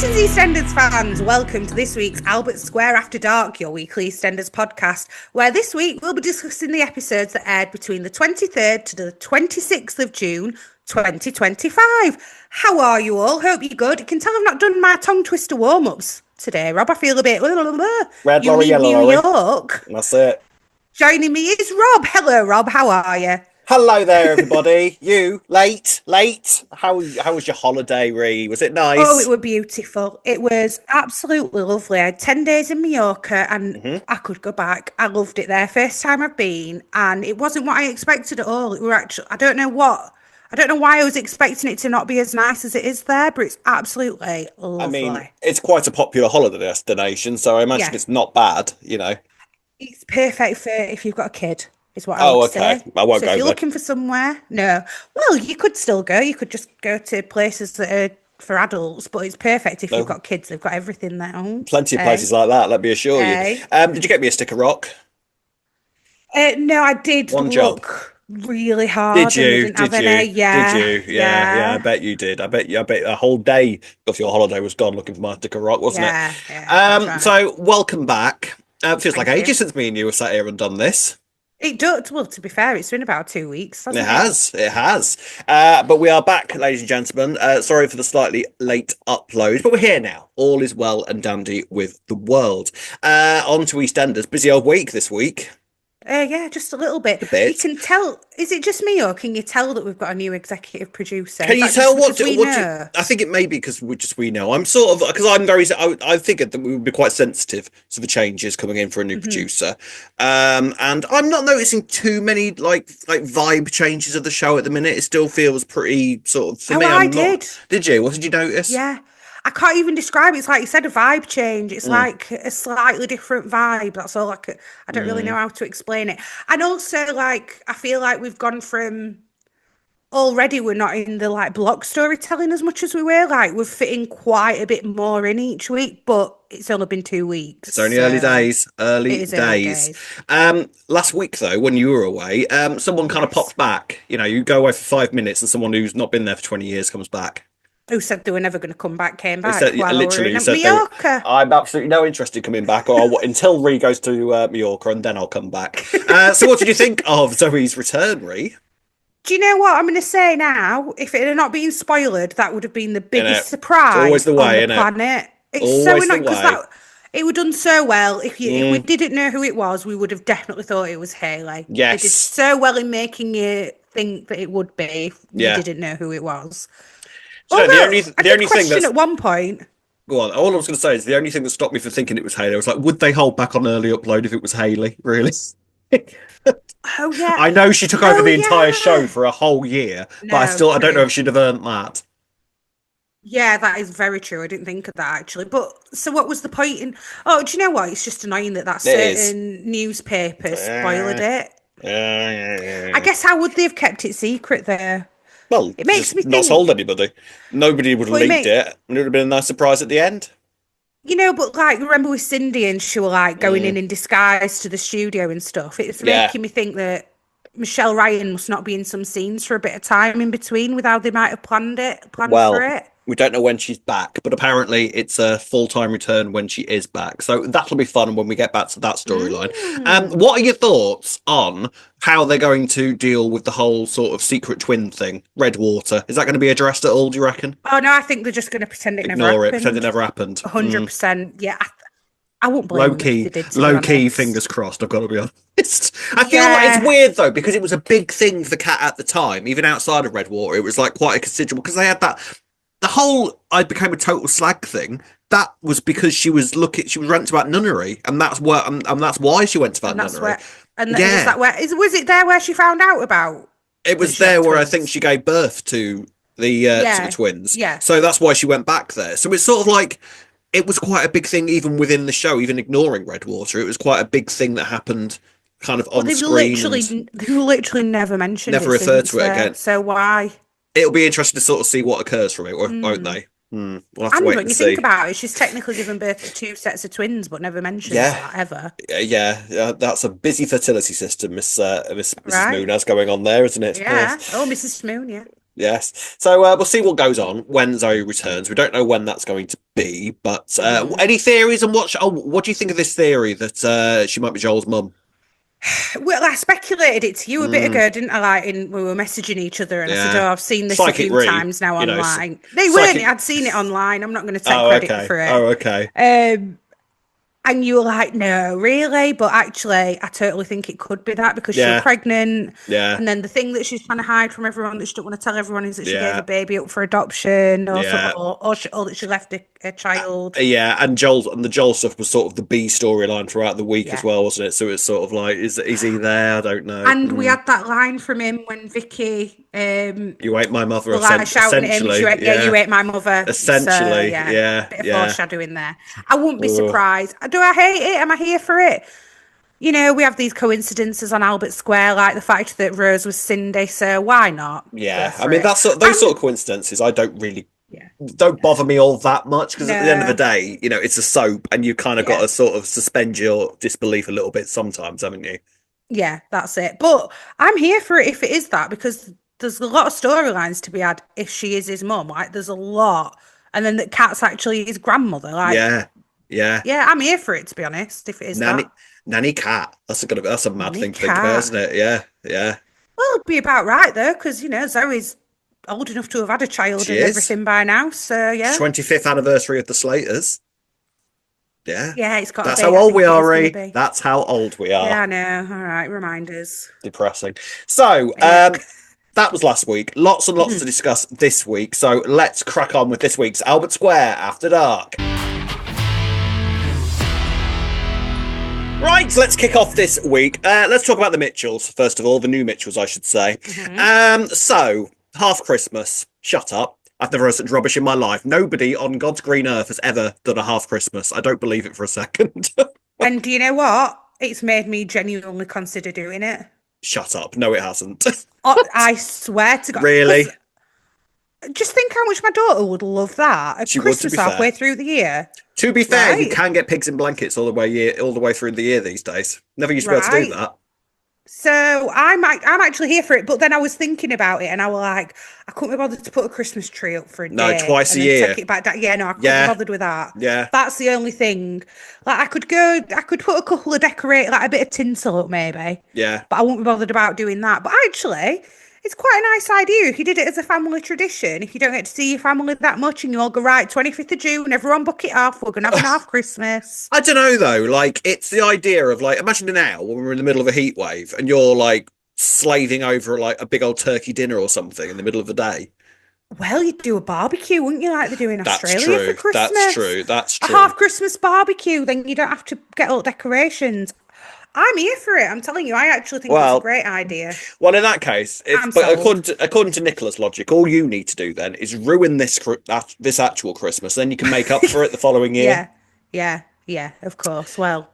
Greetings, EastEnders fans. Welcome to this week's Albert Square After Dark, your weekly EastEnders podcast, where this week we'll be discussing the episodes that aired between the 23rd to the 26th of June, 2025. How are you all? Hope you're good. You can tell I've not done my tongue twister warm-ups today, Rob. I feel a bit... Red lorry, yellow New lorry. York. That's it. Joining me is Rob. Hello, Rob. How are you? Hello there, everybody. You, late. How was your holiday, Ree? Was it nice? Oh, it was beautiful. It was absolutely lovely. I had 10 days in Mallorca and I could go back. I loved it there. First time I've been, and it wasn't what I expected at all. It were actually, I don't know why I was expecting it to not be as nice as it is there, but it's absolutely lovely. I mean, it's quite a popular holiday destination, so I imagine it's not bad, you know. It's perfect for if you've got a kid. Is what I would say. I won't go if you're there. looking for somewhere, no. Well, you could still go. You could just go to places that are for adults, but it's perfect if you've got kids. They've got everything there. Plenty of places like that, let me assure you. Did you get me a stick of rock? No, I did look really hard. Did you? Yeah. Did you? Yeah. I bet you did. I bet a whole day of your holiday was gone looking for my stick of rock, wasn't it? Yeah. So welcome back. It feels like ages since me and you were sat here and done this. It does. Well, to be fair, it's been about 2 weeks. Hasn't it? It has. But we are back, ladies and gentlemen. Sorry for the slightly late upload, but we're here now. All is well and dandy with the world. On to EastEnders. Busy old week this week. Yeah, just a little bit. You can tell. Is it just me, or can you tell that we've got a new executive producer? Can you tell I think it may be because we know. I'm sort of because I'm very. I figured that we would be quite sensitive to the changes coming in for a new producer, and I'm not noticing too many like vibe changes of the show at the minute. It still feels pretty sort of. For me, I did. Did you? What did you notice? Yeah. I can't even describe it. It's like you said, a vibe change. It's like a slightly different vibe. That's all I don't really know how to explain it. And also, like, I feel like we've gone from already we're not in the like block storytelling as much as we were. Like, we're fitting quite a bit more in each week, but it's only been 2 weeks. It's only early days. Early days. Last week though, when you were away, someone kind of popped back. You know, you go away for 5 minutes and someone who's not been there for 20 years comes back. Who said they were never going to come back, came back. Literally said I'm absolutely no interest in coming back until Ree goes to Mallorca, and then I'll come back. So what did you think of Zoe's return, Ree? Do you know what I'm going to say now? If it had not been spoiled, that would have been the biggest surprise it's always the way, on the planet. It's always so annoying because it would done so well. If we didn't know who it was, we would have definitely thought it was Haley. Yes. They did so well in making you think that it would be if you didn't know who it was. So the only thing that's at one point. Go on. All I was going to say is the only thing that stopped me from thinking it was Haley. I was like, would they hold back on early upload if it was Haley? Really? Oh yeah. I know she took over the entire show for a whole year, but I don't know if she'd have earned that. Yeah, that is very true. I didn't think of that actually. But so what was the point in? Oh, do you know what? It's just annoying that certain newspaper spoiled it. Yeah. I guess how would they have kept it secret there? Well, it makes me not told anybody. Nobody would have leaked it, and it would have been a nice surprise at the end. You know, but like, remember with Cindy and she were like going in disguise to the studio and stuff. It's making me think that Michelle Ryan must not be in some scenes for a bit of time in between with how they might have planned for it. We don't know when she's back, but apparently it's a full-time return when she is back. So that'll be fun when we get back to that storyline. What are your thoughts on how they're going to deal with the whole sort of secret twin thing, Redwater? Is that going to be addressed at all, do you reckon? Oh, no, I think they're just going to pretend it never happened. Pretend it never happened. 100%. Yeah, I won't blame them. Low key, fingers crossed, I've got to be honest. I feel like it's weird, though, because it was a big thing for Kat at the time, even outside of Redwater. It was like quite a considerable, because they had that... The whole "I became a total slag" thing, that was because she was ranting about nunnery, and that's why she went to that nunnery. Was it there where she found out about? It was there where I think she gave birth to the twins. Yeah. So that's why she went back there. So it's sort of like it was quite a big thing, even within the show, even ignoring Redwater. It was quite a big thing that happened, kind of on screen. They literally never mentioned it. Never referred to it again. So why? It'll be interesting to sort of see what occurs from it, won't they? We'll have to wait and see. Think about it, she's technically given birth to 2 sets of twins, but never mentioned that ever. Yeah, that's a busy fertility system, Mrs. Moon has going on there, isn't it? Yeah. Oh, Mrs. Moon, yeah. Yes. So we'll see what goes on when Zoe returns. We don't know when that's going to be, but any theories on what do you think of this theory that she might be Joel's mum? Well, I speculated it to you a bit Mm, ago, didn't I? Like, we were messaging each other, and I said, "Oh, yeah. I've seen this a Psychic few read, times now you know. online." They weren't. Psychic. I'd seen it online. I'm not going to take Oh, credit okay. for it. Oh, okay. Um, and you were like, "No, really?" But actually, I totally think it could be that because she was Yeah. pregnant, Yeah. and then the thing that she's trying to hide from everyone that she don't want to tell everyone is that she gave a Yeah. baby up for adoption, or so, Yeah. or that she left a child. Yeah, and the Joel stuff was sort of the B storyline throughout the week as Yeah. well, wasn't it? So it's sort of like, is he there? I don't know. And we had that line from him when Vicky You ate my mother, were like shouting at him, she essentially. went, "Yeah, you Yeah, ate my mother." So essentially. yeah, Yeah, bit of yeah. foreshadowing there. I wouldn't be Ugh. surprised. Do I hate it? Am I here for it? You know, we have these coincidences on Albert Square, like the fact that Rose was Cindy. So why not go Yeah, I for mean it? those And sort of coincidences. I don't really yeah, don't bother me all that much because at the end of the no, day, it's a soap, and you kind of got yeah, to sort of suspend your disbelief a little bit sometimes, haven't you? yeah, that's it. But I'm here for it if it is that because there's a lot of storylines to be had if she is his mum. Like, there's a lot, and then that Kat's actually his grandmother. Like, Yeah, yeah. yeah, I'm here for it to be honest. If it is Nanny, that. nanny cat. That's a mad Nanny thing to think about, cat. isn't it? Yeah, yeah. Well, it'd be about right though, because Zoe's old enough to have had a child She and is. everything by now. So yeah, 25th anniversary of the Slaters. Yeah. yeah, it's got to That's be. how I old we think it are, is going to Ree. be. That's how old we are. Yeah, I know. All right, reminders. Depressing. So, Yuck. that was last week. Lots and lots to discuss this week. So let's crack on with this week's Albert Square After Dark. Right, let's kick off this week. Let's talk about the Mitchells, first of all, the new Mitchells, I should say. So, half Christmas. Shut up. I've never heard such rubbish in my life. Nobody on God's green earth has ever done a half Christmas. I don't believe it for a second. And do you know what? It's made me genuinely consider doing it. Shut up. No, it hasn't. I swear to God. Really? 'Cause just think how much my daughter would love that at She would, to Christmas be halfway fair. through the year. To be fair, you Right. can get pigs in blankets all the way through the year these days. Never used to be able to do Right. that. So I'm actually here for it, but then I was thinking about it, and I was like, I couldn't be bothered to put a Christmas tree up for a No, day twice and a then year. take it back down. Yeah, no, I couldn't Yeah. be bothered with that. Yeah. That's the only thing. Like, I could put a couple of like a bit of tinsel up maybe, Yeah. but I won't be bothered about doing that. But actually, it's quite a nice idea if you did it as a family tradition. If you don't get to see your family that much, and you all go, right, 25th of June, everyone book it off. We're gonna have an half Christmas. I don't know though. Like, it's the idea of like, imagine now when we're in the middle of a heat wave and you're like slaving over like a big old turkey dinner or something in the middle of the day. Well, you'd do a barbecue, wouldn't you, like they do in That's Australia for true. Christmas? That's true. That's A true. half Christmas barbecue, then you don't have to get all decorations. I'm here for it. I'm telling you, I actually think it's a Well, great idea. well, in that case, I'm but sold. according to Nicola's logic, all you need to do then is ruin this actual Christmas. Then you can make up for it the following year. Yeah, yeah, of course. Well,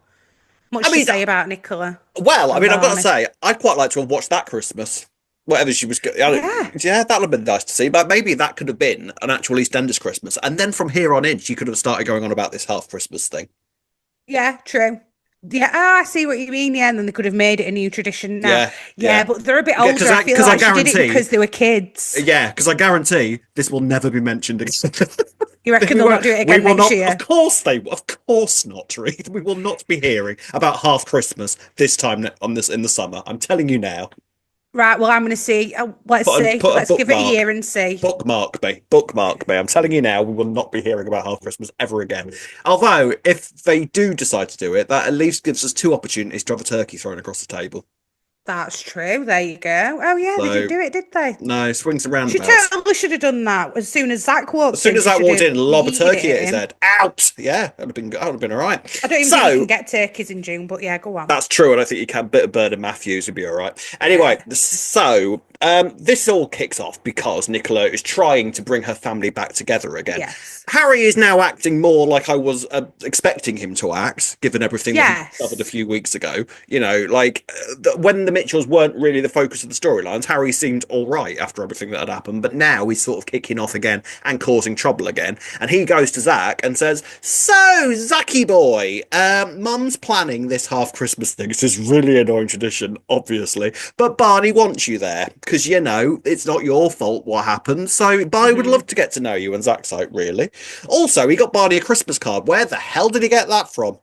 I much to mean, say about Nicola I and mean, I've got to Barney. say, I'd quite like to have watched that Christmas. Whatever she was, Yeah, yeah, that would have been nice to see. But maybe that could have been an actual EastEnders Christmas, and then from here on in, she could have started going on about this half Christmas thing. yeah, true. Yeah, I see what you mean. Yeah, and then they could have made it a new tradition now. Yeah, Yeah, yeah. but they're a bit Yeah, older. I feel 'cause I like she did it guarantee- because they were kids. Yeah, because I guarantee this will never be mentioned again. You reckon We they'll won't- not do it we again will next not. year? Of course not, Reed. We will not be hearing about half Christmas this time in the summer. I'm telling you now. Right, well, I'm going to see. Let's see. Put a Let's give it a bookmark. year and see. Bookmark me. Bookmark me. I'm telling you now, we will not be hearing about half Christmas ever again. Although, if they do decide to do it, that at least gives us two opportunities to have a turkey thrown across the table. That's true. There you go. Oh, yeah, they So, did do it, did they? no, swings and She roundabouts. totally should have done that as soon as Zach walked in. As soon as She that should walked have in, lob a yeeted turkey it at his him. head. Out! Yeah, that would have been all right. I don't even think you can get turkeys in June, but yeah, go on. That's true. I don't think you can. Bit of Bird and Matthews would be all right. Anyway, so this all kicks off because Nicola is trying to bring her family back together again. Yes. Harry is now acting more like I was expecting him to act, given everything that Yes. he covered a few weeks ago. When the Mitchells weren't really the focus of the storylines, Harry seemed all right after everything that had happened. But now he's sort of kicking off again and causing trouble again. And he goes to Zach and says, "So, Zachy boy, Mum's planning this half Christmas thing. It's this really annoying tradition, obviously, but Barney wants you there. because you know it's not your fault what happened. So Barney would love to get to know you, and Zach's like, really? Also, he got Barney a Christmas card. Where the hell did he get that from?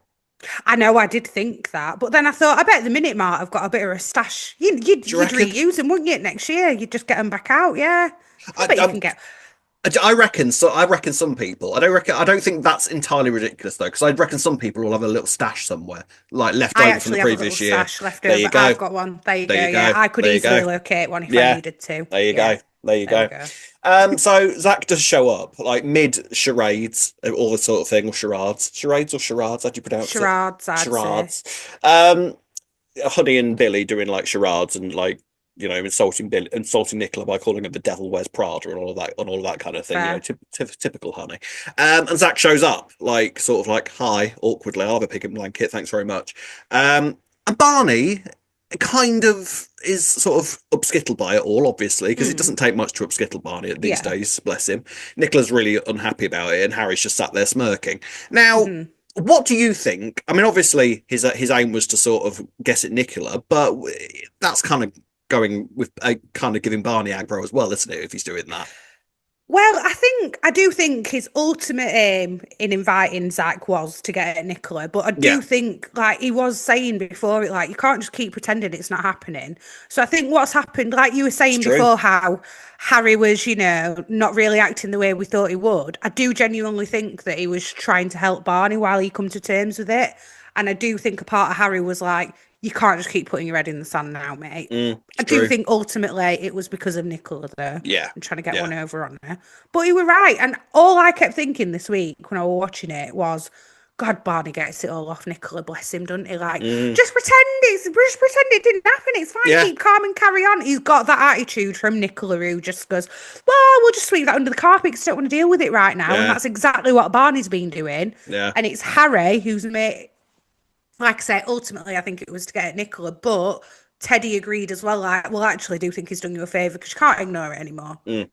I know, I did think that, but then I thought, I bet the Minute Mart have got a bit of a stash. Do you You'd reckon? reuse them, wouldn't you, next year? You'd just get them back out, yeah. I bet you I, can get. I reckon so. I reckon some people. I don't reckon. I don't think that's entirely ridiculous though, because I reckon some people will have a little stash somewhere, like left I over from the actually have a little previous year. stash left There you over. go. I've got one. There you There go. you Yeah, go. I could There you easily go. locate one if I Yeah. needed to. There you Yeah, go. There you there we go. go. So Zach does show up like mid charades, all this sort of thing, or charades, charades or charades. How do you pronounce it? Charades, I'd say. Charades. Um, Honey and Billy doing like charades and like insulting Billy, insulting Nicola by calling her the devil wears Prada and all of that kind of thing. Fair. Typical Honey. And Zach shows up like sort of like hi awkwardly. I'll have a pig and blanket. Thanks very much. And Barney kind of is sort of upskittled by it all, obviously, because it doesn't take much to upskittle Barney these Yeah. days, bless him. Nicola's really unhappy about it, and Harry's just sat there smirking. Now, Mhm. what do you think? I mean, obviously, his aim was to sort of guess at Nicola, but that's kind of going with kind of giving Barney aggro as well, isn't it? If he's doing that. Well, I do think his ultimate aim in inviting Zach was to get at Nicola, but I Yeah, do think, like he was saying before, like you can't just keep pretending it's not happening. So I think what's happened, like you were it's saying true. before, how Harry was, not really acting the way we thought he would. I do genuinely think that he was trying to help Barney while he come to terms with it, and I do think a part of Harry was like, you can't just keep putting your head in the sand now, mate. It's I do true. think ultimately it was because of Nicola though, Yeah, and trying to get yeah. one over on her. But you were right, and all I kept thinking this week when I was watching it was, God, Barney gets it all off Nicola, bless him, doesn't he? Like, Mm, just pretend it didn't happen. It's fine, yeah, keep calm and carry on. He's got that attitude from Nicola who just goes, well, we'll just sweep that under the carpet because I don't want to deal with it right now. And yeah, that's exactly what Barney's been doing. yeah. And it's Harry who's made, like I say, ultimately, I think it was to get at Nicola, but Teddy agreed as well. Like, well, I actually do think he's done you a favour because you can't ignore it anymore. Mm.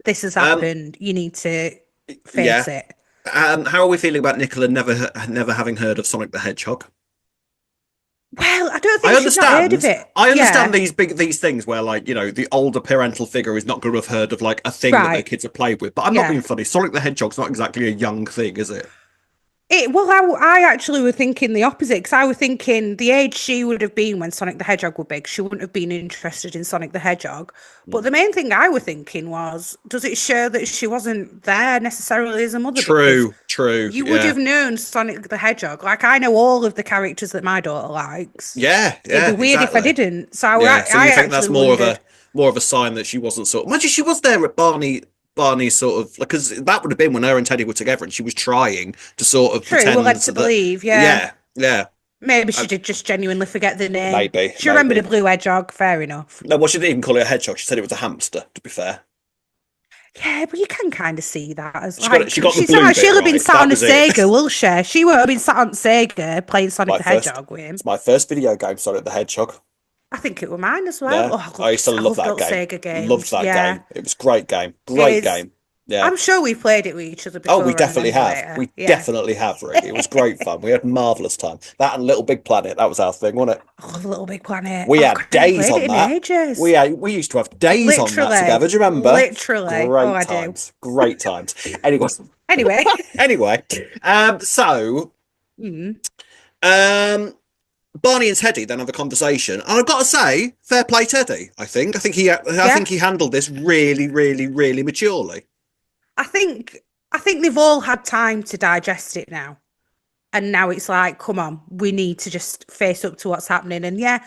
This has Um, happened. You need to yeah. face it. How are we feeling about Nicola never having heard of Sonic the Hedgehog? Well, I don't I think she's not heard of understand. it. I understand Yeah, these things where like the older parental figure is not going to have heard of like a thing that their right. kids have played with. But I'm not Yeah. being funny. Sonic the Hedgehog's not exactly a young thing, is it? I actually were thinking the opposite because I was thinking the age she would have been when Sonic the Hedgehog were big, she wouldn't have been interested in Sonic the Hedgehog. But Mm. the main thing I was thinking was, does it show that she wasn't there necessarily as a mother? Because True, true, you would yeah, have known Sonic the Hedgehog. Like I know all of the characters that my daughter likes. yeah, It'd be yeah, weird if I exactly. didn't. So Yeah. So I you think that's actually wondered. more of a sign that she wasn't sort of. Imagine she was there at Barney's sort of because that would have been when her and Teddy were together, and she was trying to sort of True, we're pretend led to that. believe, yeah. Yeah, yeah, Maybe uh, she did just genuinely forget the name. maybe, She remembered a maybe. blue hedgehog, fair enough. No, well, she didn't even call it a hedgehog. She said it was a hamster. To be fair, Yeah, but you can kind of see that as she got it. like She got the she's blue not. bit She'll have been right. sat That on a was it. Sega, will she? She won't have been sat on Sega playing Sonic My the first. Hedgehog with him. It's my first video game, Sonic the Hedgehog. I think it were mine as well. Yeah, Oh, I used to I love loved that old game. Sega Loved games. that Yeah, game. It was great game. it Great is. game. Yeah. I'm sure we've played it with each other Oh, we before on an definitely have. emulator. We Yeah. definitely have, really. It was great fun. We had marvelous time. That and Little Big Planet. That was our thing, wasn't it? Oh, Little Big Planet. We Oh, had God, I haven't days played it on in that. ages. We used to have days on that Literally, together. Do you remember? literally. Oh, Great I do. times. Great times. Anyway, Anyway, anyway. So mm, um, Barney and Teddy then have a conversation, and I've got to say, fair play, Teddy. I yeah. think he handled this really, really, really maturely. I think they've all had time to digest it now. And now it's like, come on, we need to just face up to what's happening. And yeah,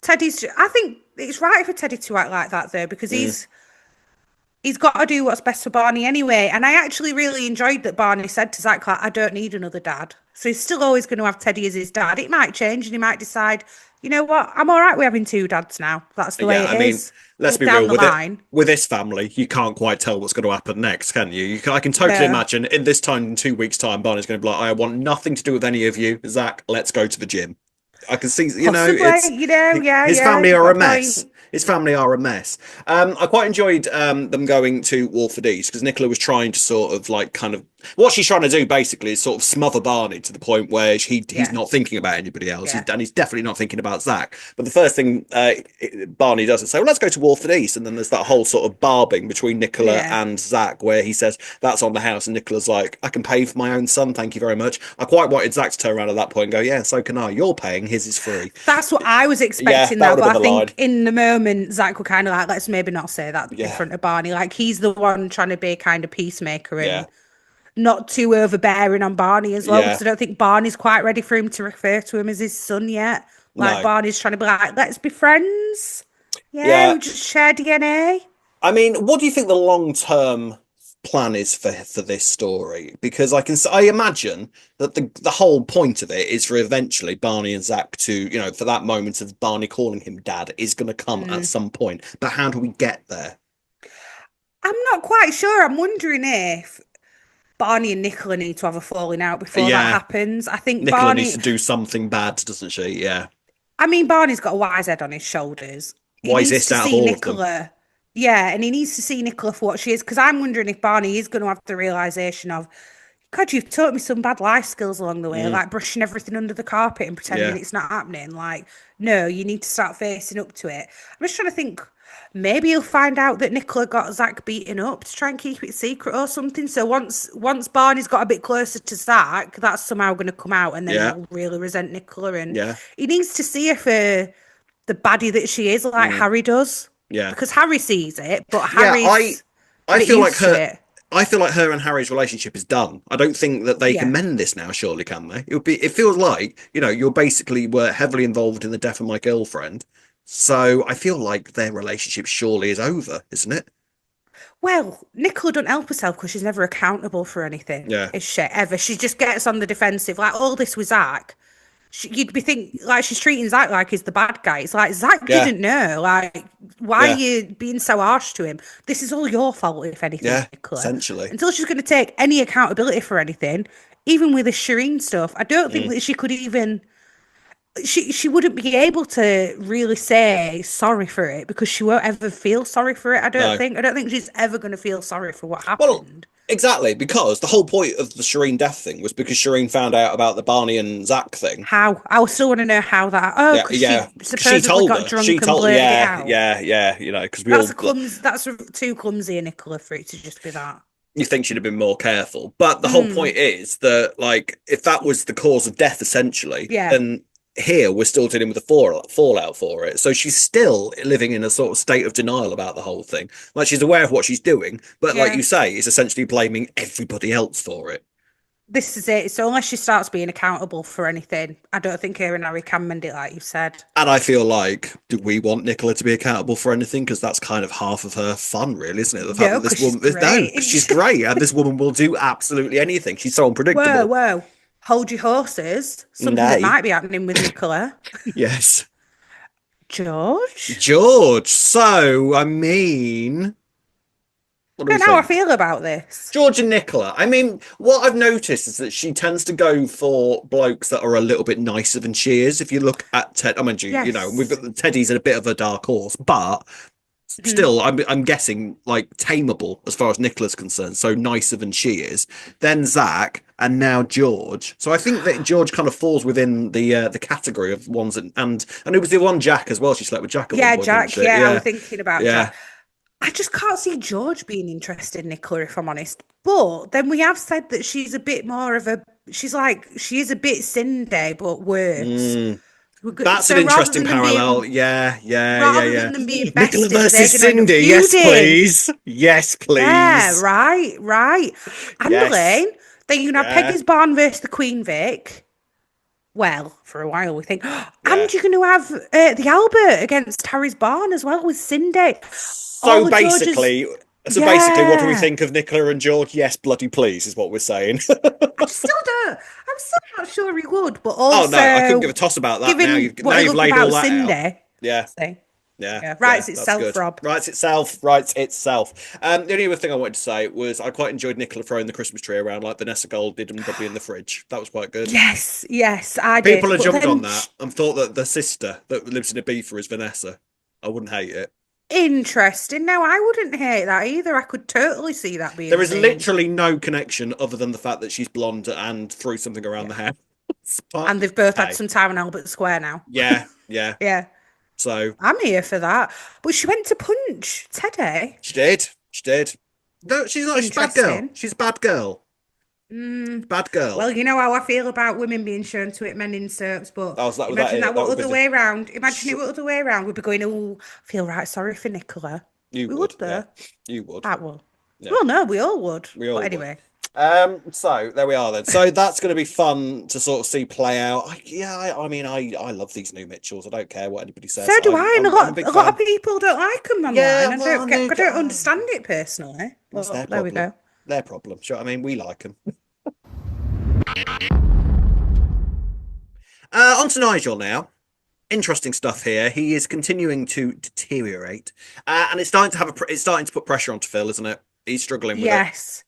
I think it's right for Teddy to act like that though, because Mm, he's got to do what's best for Barney anyway. And I actually really enjoyed that Barney said to Zach, like, I don't need another dad. So he's still always going to have Teddy as his dad. It might change and he might decide, you know what, I'm all right with having two dads now. That's the way yeah, I it mean, is. let's be Down real the with it. line. With this family, you can't quite tell what's going to happen next, can you? I can totally No. imagine in this time, in 2 weeks' time, Barney's going to be like, I want nothing to do with any of you. Zach, let's go to the gym. I can see, Possibly, it's yeah, his yeah, family you've are got a a mess. point. His family are a mess. I quite enjoyed them going to Walford East because Nicola was trying to sort of like kind of what she's trying to do basically is sort of smother Barney to the point where he's Yeah, not thinking about anybody else. yeah, And he's definitely not thinking about Zach. But the first thing Barney does is say, "Well, let's go to Walford East," and then there's that whole sort of barbing between Nicola yeah. and Zach where he says that's on the house, and Nicola's like, "I can pay for my own son, thank you very much." I quite wanted Zach to turn around at that point and go, "Yeah, so can I. You're paying. His is free." That's what I was Yeah, expecting that that, would but have I been the line. think in the moment Zach were kind of like, let's maybe not say that in Yeah, front of Barney. Like he's the one trying to be kind of peacemaker yeah, and not too overbearing on Barney as well, yeah. because I don't think Barney's quite ready for him to refer to him as his son yet. Like No, Barney's trying to be like, let's be friends. Yeah, yeah. we just share DNA. I mean, what do you think the long term plan is for this story? Because I imagine that the whole point of it is for eventually Barney and Zach to, for that moment of Barney calling him dad is going to come at Mm. some point. But how do we get there? I'm not quite sure. I'm wondering if Barney and Nicola need to have a falling out before that Yeah, happens. I think Nicola needs Barney, to do something bad, doesn't she? Yeah. I mean, Barney's got a wise head on his shoulders. He needs Wisest to out of see all of them. Nicola. Yeah, and he needs to see Nicola for what she is. Because I'm wondering if Barney is going to have the realization of, God, you've taught me some bad life skills along the way, Mm, like brushing everything under the carpet and pretending yeah. it's not happening. Like, no, you need to start facing up to it. I'm just trying to think. Maybe he'll find out that Nicola got Zach beaten up to try and keep it secret or something. So once Barney's got a bit closer to Zach, that's somehow going to come out, and then Yeah. he'll really resent Nicola, and Yeah. he needs to see her for the baddie that she is, like Mm, Harry does, yeah. because Harry sees it, but Yeah, I Harry's a I bit feel like used to her it. I feel like her and Harry's relationship is done. I don't think that they can Yeah. mend this now, surely can they? It feels like, you're basically were heavily involved in the death of my girlfriend. So I feel like their relationship surely is over, isn't it? Well, Nicola don't help herself because she's never accountable for anything, Yeah. is she? Ever. She just gets on the defensive. Like all this with Zach. You'd be think like she's treating Zach like he's the bad guy. It's like Zach Yeah. didn't know. Like, why are Yeah. you being so harsh to him? This is all your fault, if anything, Yeah. Nicola. Essentially. Until she's going to take any accountability for anything, even with the Shireen stuff, I don't think Mm, that she could even. She wouldn't be able to really say sorry for it because she won't ever feel sorry for it. I don't no. think. I don't think she's ever going to feel sorry for what Well, happened. exactly, because the whole point of the Shireen death thing was because Shireen found out about the Barney and Zach thing. How? I still want to know how that. Oh, Yeah, because yeah. she She supposedly told got her. She drunk and told, blurted it yeah, out. yeah, yeah, because we That's all a clumsy. That's too clumsy, a Nicola, for it to just be that. you think she'd have been more careful. But the whole Mm, point is that, like, if that was the cause of death, essentially, yeah, then here we're still dealing with the fallout for it. So she's still living in a sort of state of denial about the whole thing. Like, she's aware of what she's doing, but like yeah. you say, is essentially blaming everybody else for it. This is it. So unless she starts being accountable for anything, I don't think her and Harry can mend it, like you said. And I feel like, do we want Nicola to be accountable for anything? Because that's kind of half of her fun, really, isn't it? The fact No, that this because she's woman, no, great, because isn't she's she? great, and this woman will do absolutely anything. She's so Whoa, unpredictable. whoa. Hold your horses. Something that Nay, might be happening with Nicola. yes. George? George. So, I mean, what I do we don't know how I think? feel about this. George and Nicola. I mean, what I've noticed is that she tends to go for blokes that are a little bit nicer than she is. If you look at Ted, I mean, we've Yes. got Teddy's a bit of a dark horse, but Mhm. still, I'm guessing like tameable as far as Nicola's concerned. So nicer than she is. Then Zach, and now George. So I think that George kind of falls within the category of ones that, and it was the one Jack as well. She slept with Jack at one Yeah, point, didn't Jack. she? Yeah, I was Yeah, thinking about yeah. Jack. I just can't see George being interested in Nicola, if I'm honest. But then we have said that she's a bit more of a. She's like she is a bit Cindy, but worse. Mm. That's an So interesting parallel. rather Yeah. than them being Nicola besties, they're versus going to end up Cindy. Yes, feuding. please. Yes, Yeah, please. right, right. And Yes. Elaine, then you can have Yeah. Peggy's Barn versus the Queen Vic. Well, for a while we think, Yeah. and you're going to have the Albert against Harry's Barn as well with Cindy. So All of George's, basically, what do we yeah. think of Nicola and George? Yes, bloody please, is what we're saying. I still don't. I'm still not sure he would, but Oh no, I couldn't give a also toss about that. given Now what he you've loved laid all about that out. Cindy, Yeah. see. Yeah, Yeah, yeah, writes that's itself, good. Rob. Writes itself, writes itself. The only other thing I wanted to say was I quite enjoyed Nicola throwing the Christmas tree around like Vanessa Gold did and probably in the fridge. That was quite good. Yes, yes, I People did. have But jumped on then, that and thought that the sister that lives in Ibiza is Vanessa. I wouldn't hate it. interesting. No, I wouldn't hate that either. I could totally see that being There a is thing. literally no connection other than the fact that she's blonde and threw something around Yeah. the house. But And they've both had hey, some time on Albert Square now. yeah, yeah. Yeah, So I'm here for that. But she went to punch Teddy. she did. She did. No, she's not. She's a bad girl. Interesting. She's a bad girl. Mm, Bad girl. well, you know how I feel about women being shown to it, men in soaps, but Oh, so that was that imagine it. that That were would be other the. way around. Imagine it were other way around. We'd be going, oh, I feel right sorry for Nicola. You We would, would, yeah. though. You would, That will. yeah. Well, no, we all would. We But all would. anyway. So there we are then. So that's going to be fun to sort of see play out. I mean, I love these new Mitchells. I don't care what anybody So says. do I'm I, and I'm I'm a big a lot of fan. people don't like them Yeah, online. well, I don't understand it personally. that's Well, their there we problem. go. Their problem. Sure, I mean, we like them. On to Nigel now. Interesting stuff here. He is continuing to deteriorate, and it's starting to it's starting to put pressure onto Phil, isn't it? He's struggling with it. Yes.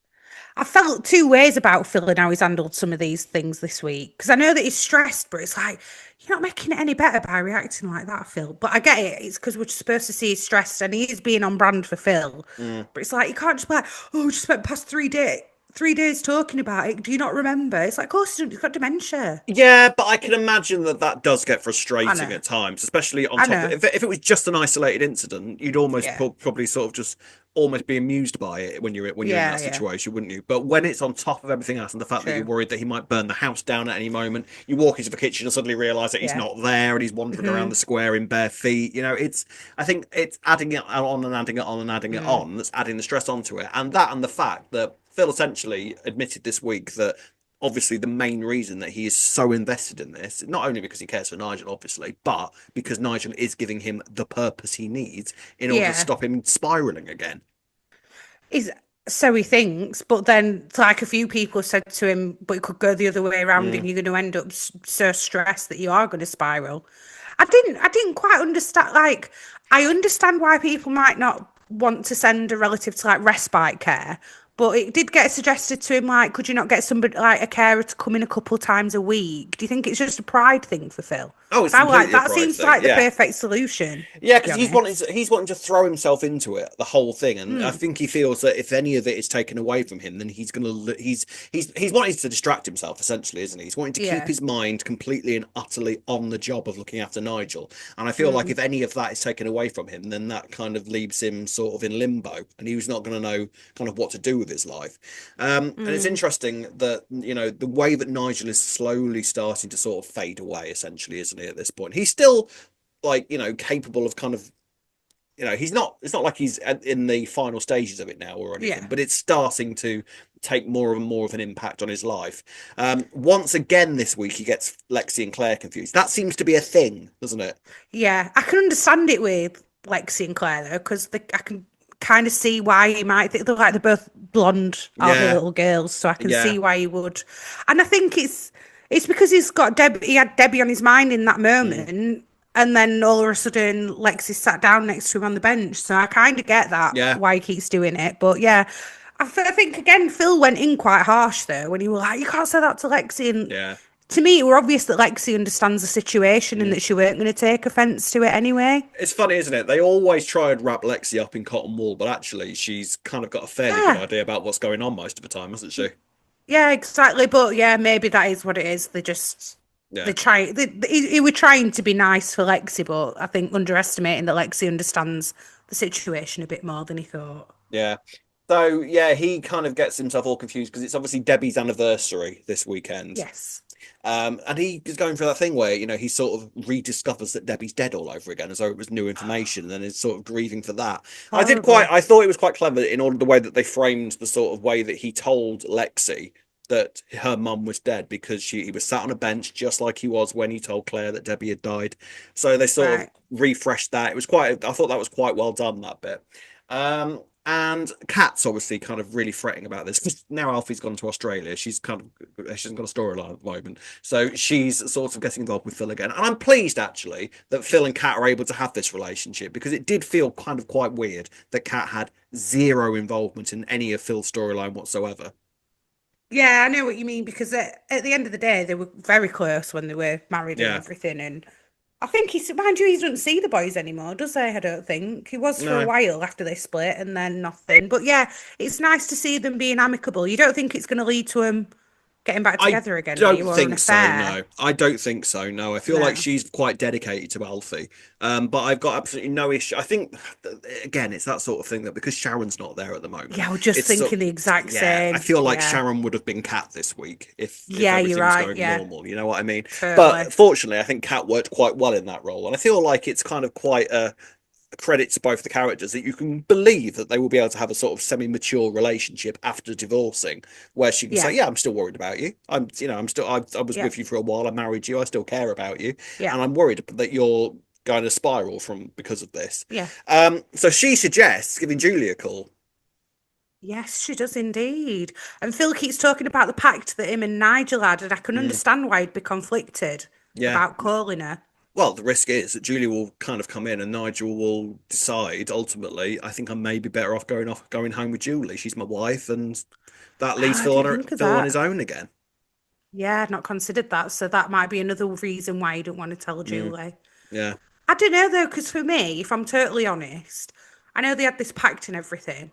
I felt two ways about Phil and how he's handled some of these things this week. Because I know that he's stressed, but it's like, you're not making it any better by reacting like that, Phil. But I get it. It's because we're supposed to see he's stressed and he is being on brand for Phil. Mm. But it's like, you can't just be like, oh, we just spent past 3 days talking about it. Do you not remember? It's like, of course, he's got dementia. Yeah, but I can imagine that that does get I frustrating know. at times, especially on I top of know. if it was just an isolated incident, you'd almost Yeah. probably sort of just almost be amused by it when you're in Yeah, that yeah. situation, wouldn't you? But when it's on top of everything else and the fact that you're True. worried that he might burn the house down at any moment, you walk into the kitchen and suddenly realise that he's Yeah. not there and he's wandering around the Hmm. square in bare feet. You know, it's I think it's adding it on and adding it on and adding it Mm. on that's adding the stress onto it, and that and the fact that Phil essentially admitted this week that obviously the main reason that he is so invested in this, not only because he cares for Nigel, obviously, but because Nigel is giving him the purpose he needs in order to Yeah. stop him spiraling again. Is so he thinks, but then it's like a few people said to him, but it could go the other way around, Mm. and you're going to end up so stressed that you are going to spiral. I didn't quite understand. Like, I understand why people might not want to send a relative to like respite care, but it did get suggested to him, like, could you not get somebody like a carer to come in a couple of times a week? Do you think it's just a pride thing for Phil? Oh, it's So I was like, completely a that pride seems thing. like the Yeah. perfect solution, Yeah, to be because honest. he's wanting to throw himself into it, the whole thing, and I Mm, think he feels that if any of it is taken away from him, then he's wanting to distract himself, essentially, isn't he? He's wanting to keep yeah. his mind completely and utterly on the job of looking after Nigel, and I feel like Mm, if any of that is taken away from him, then that kind of leaves him sort of in limbo, and he's not going to know kind of what to do with his life. And it's mm, interesting that the way that Nigel is slowly starting to sort of fade away, essentially, isn't he? At this point, he's still like capable of kind of he's not it's not like he's in the final stages of it now or anything, yeah. but it's starting to take more and more of an impact on his life. Once again this week he gets Lexi and Claire confused. That seems to be a thing, doesn't it? Yeah, I can understand it with Lexi and Claire though, because I can kind of see why you might think they're both blonde, aren't they, Yeah, little girls? So I can yeah. see why you would. And I think it's because he's got he had Debbie on his mind in that Mm, moment, and then all of a sudden Lexi sat down next to him on the bench. So I kind of get that yeah, why he keeps doing it. But yeah, I think again Phil went in quite harsh though when he was like, you can't say that to Lexi, and yeah. to me, it were obvious that Lexi understands the situation and Mm. that she weren't going to take offence to it anyway. It's funny, isn't it? They always try and wrap Lexi up in cotton wool, but actually she's kind of got a fairly good Yeah, idea about what's going on most of the time, hasn't she? yeah, exactly. But yeah, maybe that is what it is. Yeah. They try. He were trying to be nice for Lexi, but I think underestimating that Lexi understands the situation a bit more than he thought. Yeah. So yeah, he kind of gets himself all confused because it's obviously Debbie's anniversary this weekend. Yes. And he is going through that thing where, he sort of rediscovers that Debbie's dead all over again, as though it was new information, and then is sort of grieving for that. Horrible. I thought it was quite clever in order the way that they framed the sort of way that he told Lexi that her mum was dead because he was sat on a bench just like he was when he told Claire that Debbie had died. So they sort of Right. refreshed that. I thought that was quite well done, that bit. And Kat's obviously kind of really fretting about this because now Alfie's gone to Australia. She hasn't got a storyline at the moment, so she's sort of getting involved with Phil again. And I'm pleased actually that Phil and Kat are able to have this relationship because it did feel kind of quite weird that Kat had zero involvement in any of Phil's storyline whatsoever. Yeah, I know what you mean because at the end of the day, they were very close when they were married and Yeah, everything. And I think mind you, he doesn't see the boys anymore, does he? I don't think he was for a no, while after they split and then nothing. But yeah, it's nice to see them being amicable. You don't think it's going to lead to them getting back I together again, do don't you, or an think so. affair? No, I don't think so. No, I feel like No. she's quite dedicated to Alfie. But I've got absolutely no issue. I think again, it's that sort of thing that because Sharon's not there at the moment, Yeah, I was just it's so thinking the exact yeah. I same. feel like Yeah. Sharon would have been Kat this week if Yeah, you're everything was right. going Yeah, normal. You know what I mean? totally. But fortunately, I think Kat worked quite well in that role, and I feel like it's kind of quite a credit to both the characters that you can believe that they will be able to have a sort of semi-mature relationship after divorcing, where she can say, Yeah, "Yeah, I'm still worried about you. I'm still, I was yeah, with you for a while. I married you. I still care about you, yeah, and I'm worried that you're going to spiral from because of this." yeah. So she suggests giving Julie a call. Yes, she does indeed. And Phil keeps talking about the pact that him and Nigel had, and I can Mm, understand why he'd be conflicted yeah. about calling her. Well, the risk is that Julie will kind of come in and Nigel will decide ultimately, I think I may be better off going home with Julie. She's my wife, and that leaves Oh, I Phil didn't think of Phil on his that. own again. Yeah, I'd not considered that. So that might be another reason why you don't want to tell Mm, Julie. yeah. I don't know though, because for me, if I'm totally honest, I know they had this pact and everything,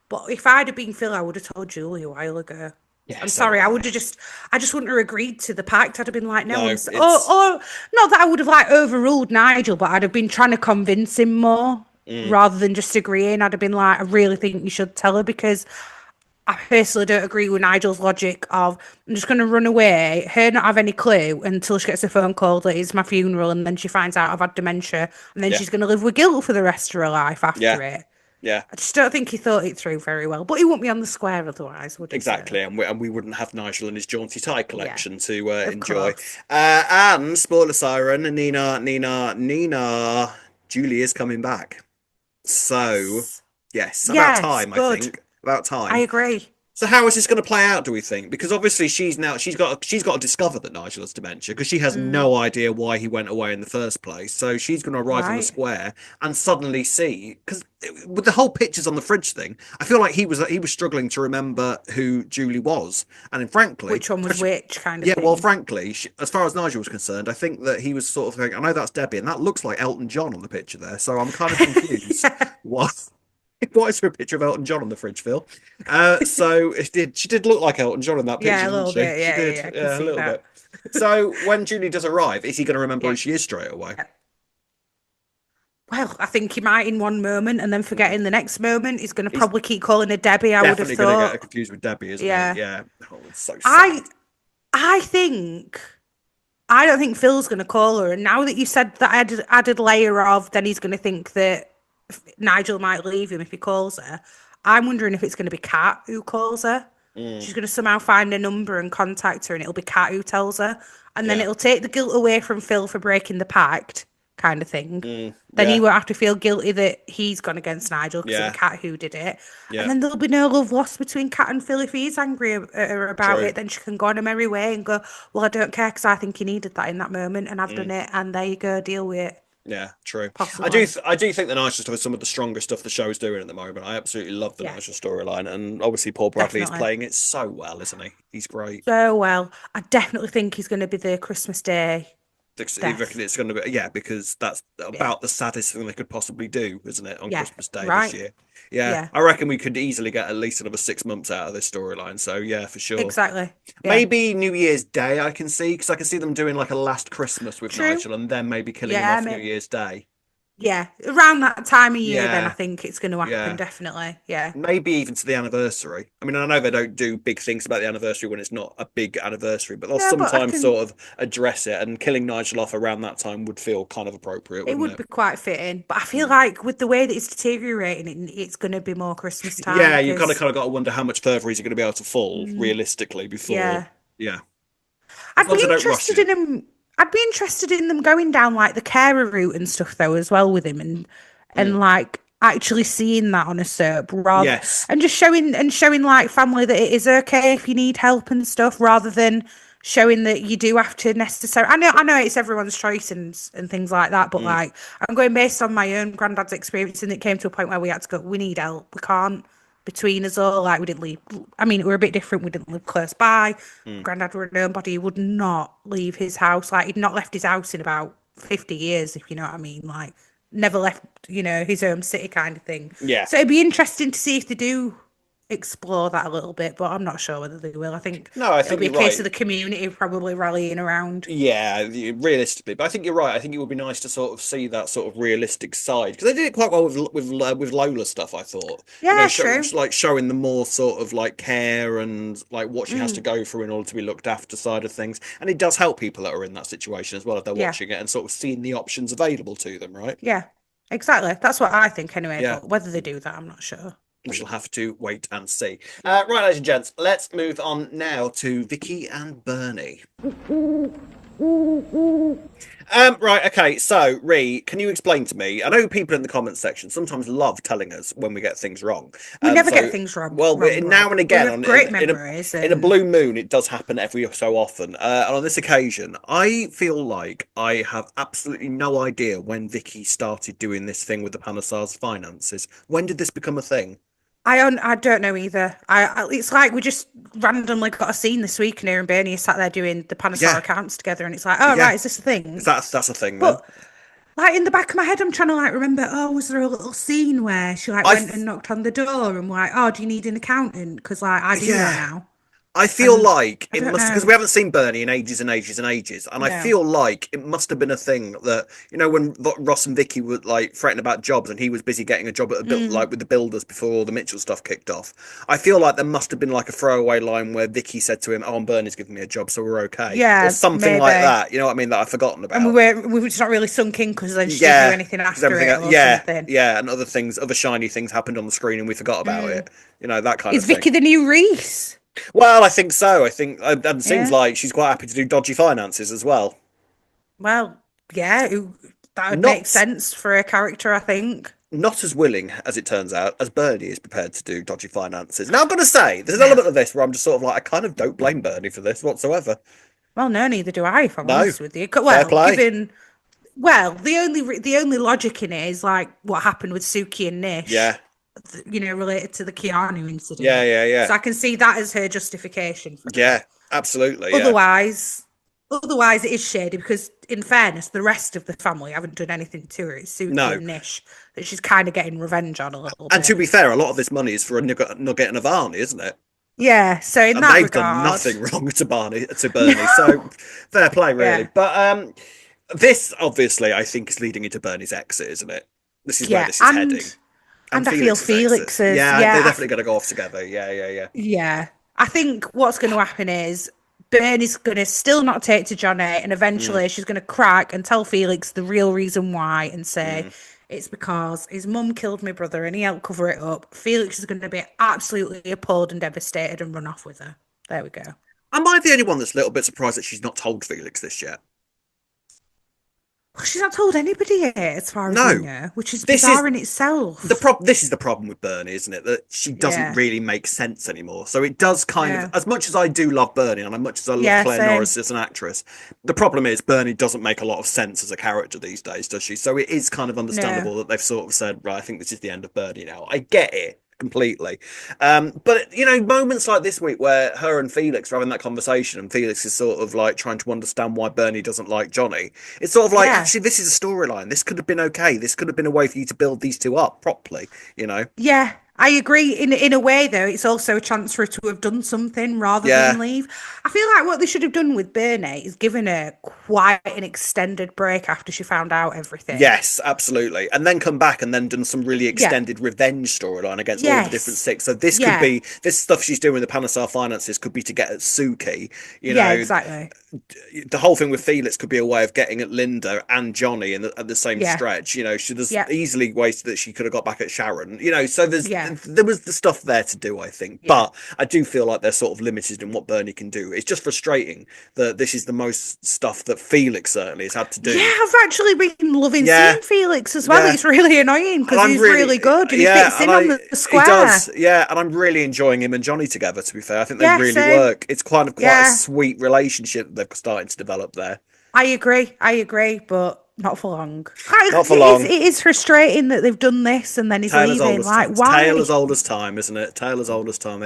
but if I'd have been Phil, I would have told Julie a while ago. Yeah, I'm so would sorry, I. I just wouldn't have agreed to the pact. I'd have been like, no, No, it's or not that I would have like overruled Nigel, but I'd have been trying to convince him more mm, rather than just agreeing. I'd have been like, I really think you should tell her because I personally don't agree with Nigel's logic of I'm just going to run away, her not have any clue until she gets a phone call that it's my funeral, and then she finds out I've had dementia, and then yeah, she's going to live with guilt for the rest of her life yeah, after it. yeah, I just don't think he thought it through very well, but he wouldn't be on the square otherwise, would he? So, exactly. And we wouldn't have Nigel and his jaunty tie yeah, collection to of enjoy. course. And spoiler siren, Nina, Julie is coming back. So Yes. yes, about Yes, time, I good. think. About I time. agree. So how is this going to play out, do we think? Because obviously she's got to discover that Nigel has dementia because she has Mm, no idea why he went away in the first place. So she's going to arrive on the right. square and suddenly see because with the whole pictures on the fridge thing, I feel like he was struggling to remember who Julie was, and frankly, Which one was which kind of yeah, well, thing. frankly, as far as Nigel was concerned, I think that he was sort of going, I know that's Debbie, and that looks like Elton John on the picture there. So I'm kind of confused. What? Why is there a picture of Elton John on the fridge, Phil? So she did look like Elton John in that picture, Yeah, a didn't little she? bit. She Yeah, yeah, did, yeah, I can yeah, a see little that. bit. So when Julie does arrive, is he going to remember Yeah. who she is straight away? Yeah. Well, I think he might in one moment and then forget Mm. in the next moment. He's going to He's probably keep calling her Debbie, I would have definitely going to get her thought. confused with Debbie, isn't he? Yeah. Yeah. Oh, it's so I sad. I think I don't think Phil's going to call her. And now that you said that added layer of, then he's going to think that Nigel might leave him if he calls her. I'm wondering if it's going to be Kat who calls her. Mm, She's going to somehow find a number and contact her, and it'll be Kat who tells her. And then yeah. it'll take the guilt away from Phil for breaking the pact, kind of thing. Then he Yeah. won't have to feel guilty that he's gone against Nigel because it'll be Yeah. Kat who did it. And Yeah. then there'll be no love lost between Kat and Phil if he's angry at her about True. it. Then she can go on a merry way and go, well, I don't care because I think he needed that in that moment and I've done Mm. it. And there you go, deal with it, Yeah, true. possibly. I do think the Nigel stuff is some of the stronger stuff the show's doing at the moment. I absolutely love the Yeah, Nigel storyline, and obviously Paul Bradley is definitely. playing it so well, isn't he? He's great. So well. I definitely think he's going to be the Christmas Day I reckon death. it's going to be yeah, because that's Yeah. about the saddest thing they could possibly do, isn't it, on Yeah. Christmas Day this Right. year? Yeah, Yeah. I reckon we could easily get at least another 6 months out of this storyline. So yeah, for sure. Exactly. Yeah. Maybe New Year's Day I can see because I can see them doing like a last Christmas with True. Nigel and then maybe killing him Yeah. off New Year's Day. Yeah. Around that time of year, then I Yeah, think it's going to happen. yeah. Definitely. Yeah. Maybe even to the anniversary. I mean, I know they don't do big things about the anniversary when it's not a big anniversary, but they'll Yeah, but I sometimes can. sort of address it, and killing Nigel off around that time would feel kind of appropriate, It wouldn't would it? be quite fitting, but I feel Mm. like with the way that it's deteriorating, it's going to be more Christmas time Yeah, you kind of because, got to wonder how much further is he going to be able to fall mm, realistically before. yeah, Yeah, as I'd long be as I don't rush interested it. in him. I'd be interested in them going down like the carer route and stuff though as well with him, Mm. and like actually seeing that on a soap rather Yes. and just showing like family that it is okay if you need help and stuff rather than showing that you do have to necessarily. I know it's everyone's choice and things like that, but Mm. like I'm going based on my own granddad's experience, and it came to a point where we had to go, we need help, we can't, between us all, like we didn't leave. I mean, we're a bit different, we didn't live close by. Mm. Granddad were a nobody, he would not leave his house, like he'd not left his house in about 50 years, if you know what I mean, like never left, his own city kind of thing. Yeah. So it'd be interesting to see if they do explore that a little bit, but I'm not sure whether they will. I think No, I it'll think be a you're case right. of the community probably rallying around. Yeah, realistically, but I think you're right. I think it would be nice to sort of see that sort of realistic side because they did it quite well with Lola stuff. I thought, Yeah, true. like showing the more sort of like care and like what she has to Mm, go through in order to be looked after side of things, and it does help people that are in that situation as well if they're yeah, watching it and sort of seeing the options available to them. Right? yeah, exactly. That's what I think anyway, Yeah. but whether they do that, I'm not sure. We shall have to wait and see. Right, ladies and gents, let's move on now to Vicky and Bernie. Right, okay, so Ree, can you explain to me? I know people in the comments section sometimes love telling us when we get things wrong. We never So get things wrong, well, wrong, now Rob. and We again, have great memories, in a and blue moon, it does happen every so often. And on this occasion, I feel like I have absolutely no idea when Vicky started doing this thing with the Panasar's finances. When did this become a thing? I don't know either. It's like we just randomly got a scene this week, and her and Bernie sat there doing the Panasar Yeah, accounts together, and it's like, oh yeah, right, is this a thing? that's a thing then. But like in the back of my head, I'm trying to like remember. Oh, was there a little scene where she like I went and knocked on the door and like, oh, do you need an accountant? Because like I do that yeah. now, I feel and like I it don't must because know. we haven't seen Bernie in ages and ages and ages, and I No. feel like it must have been a thing that when Ross and Vicky were like threatening about jobs, and he was busy getting a job at a Mm, like with the builders before all the Mitchell stuff kicked off. I feel like there must have been like a throwaway line where Vicky said to him, "Oh, and Bernie's giving me a job, so we're okay," or yeah, something like maybe. that. You know what I mean? That I've forgotten And about. we were just not really sunk in because then she didn't do Yeah, anything because after everything, it or yeah, something. yeah, and other things, other shiny things happened on the screen, and we forgot about Mm. it. That kind of Is thing. Vicky the new Reese? Well, I think so. I think it seems Yeah. like she's quite happy to do dodgy finances as well. Well, yeah, that would make Not sense for a character, I think. not as willing, as it turns out, as Bernie is prepared to do dodgy finances. Now, I'm going to say, there's an No. element of this where I'm just sort of like, I kind of don't blame Bernie for this whatsoever. Well, no, neither do I, if I'm No, honest with you. fair Well, play. the only logic in it is like what happened with Suki and Nish, Yeah, related to the Keanu yeah, incident. yeah, yeah, So I can see that as her justification for it. yeah, absolutely, yeah. Otherwise, otherwise it is shady because, in fairness, the rest of the family haven't done anything to her. It's Suki No. and Nish that she's kind of getting revenge on a little And to bit. be fair, a lot of this money is for a Nugget and a Varney, isn't it? Yeah. So in And that they've done regard, nothing wrong to Bernie. So fair play, really. yeah, But this obviously, I think, is leading into Bernie's exit, isn't it? This is where yeah, this is heading. And and I feel Felix's exit. Felix is Yeah, they're definitely going to go off together. Yeah, yeah, yeah. yeah. I think what's going to happen is Bernie's going to still not take to Johnny, and Mm, eventually she's going to crack and tell Felix the real reason why and say mm. it's because his mum killed my brother and he helped cover it up. Felix is going to be absolutely appalled and devastated and run off with her. There we go. Am I the only one that's a little bit surprised that she's not told Felix this yet? Well, she's not told anybody yet, as far as we No. know, which is This is bizarre in itself. this is the problem with Bernie, isn't it? That she doesn't Yeah. really make sense anymore. So it does kind of, No. as much as I do love Bernie and as much as I love Yeah, Claire same. Norris as an actress, the problem is Bernie doesn't make a lot of sense as a character these days, does she? So it is kind of No. understandable that they've sort of said, right, I think this is the end of Bernie now. I get it completely. But moments like this week where her and Felix are having that conversation and Felix is sort of like trying to understand why Bernie doesn't like Johnny. It's sort of like, Yeah. actually, this is a storyline. This could have been okay. This could have been a way for you to build these two up properly. Yeah, I agree. In a way, though, it's also a chance for her to have done something rather Yeah. than leave. I feel like what they should have done with Bernie is given her quite an extended break after she found out everything. Yes, absolutely. And then come back and then done some really Yeah. extended revenge storyline against all the different Yes. six. So this could Yeah. be this stuff she's doing with the Panasar finances could be to get at Suki. You Yeah, know, exactly. the whole thing with Felix could be a way of getting at Linda and Johnny at the same Yeah. stretch. There's Yeah. easily ways that she could have got back at Sharon. So there's Yeah. there was the stuff there to do, I think. Yeah. But I do feel like they're sort of limited in what Bernie can do. It's just frustrating that this is the most stuff that Felix certainly has had to Yeah, do. I've actually been loving Yeah, seeing Felix as well. yeah. It's really annoying And because I'm he's really, really good and he yeah, fits and in on I, the he square. does, yeah, and I'm really enjoying him and Johnny together, to be fair. I think they Yeah, really same. work. It's kind of quite a Yeah, sweet relationship that they're starting to develop there. I agree. I agree, but not for long. Not for It is. long. It is frustrating that they've done this and then he's Tale as old leaving. as Like, time. Tale why? as old as time, isn't it? Tale as old as time.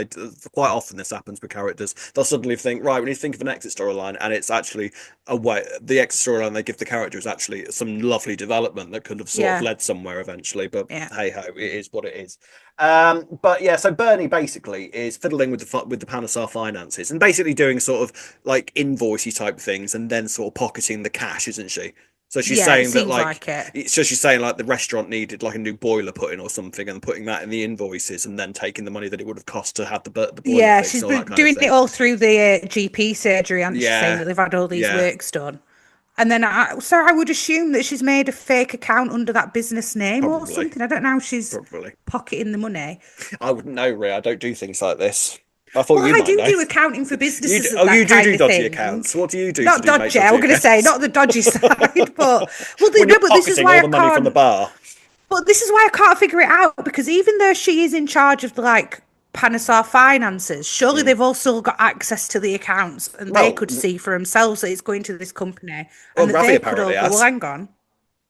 Quite often this happens with characters. They'll suddenly think, right, we need to think of an exit storyline, and it's actually a way. The exit storyline they give the character is actually some lovely development that could have sort of Yeah, led somewhere eventually. But yeah, hey ho, it is what it is. But yeah, so Bernie basically is fiddling with the Panasar finances and basically doing sort of like invoicey type things, and then sort of pocketing the cash, isn't she? So she's yeah. It saying that seems like like it. she's saying like the restaurant needed like a new boiler put in or something, and putting that in the invoices, and then taking the money that it would have cost to have the boiler Yeah, fixed, she's all that been kind of doing it thing. all through the GP surgery, and she's saying Yeah, that they've had all these yeah, works done. And then, so I would assume that she's made a fake account under that business name or probably, something. I don't know how she's probably. pocketing the money. I wouldn't know, Ray. I don't do things like this. I thought Well, you I might do know. do accounting for You do, businesses and oh, that you kind do of dodgy thing. accounts. What do you do to Not do make dodgy. I dodgy was going to say accounts? not the dodgy side, but When you're no, but this is pocketing why all I the money from the can't. bar. But this is why I can't figure it out because even though she is in charge of like Panasar finances, surely Mm. they've also got access to the accounts and they Well, could see for themselves that it's going to this company well, and that Ravi they could apparently all go, well, has, hang on.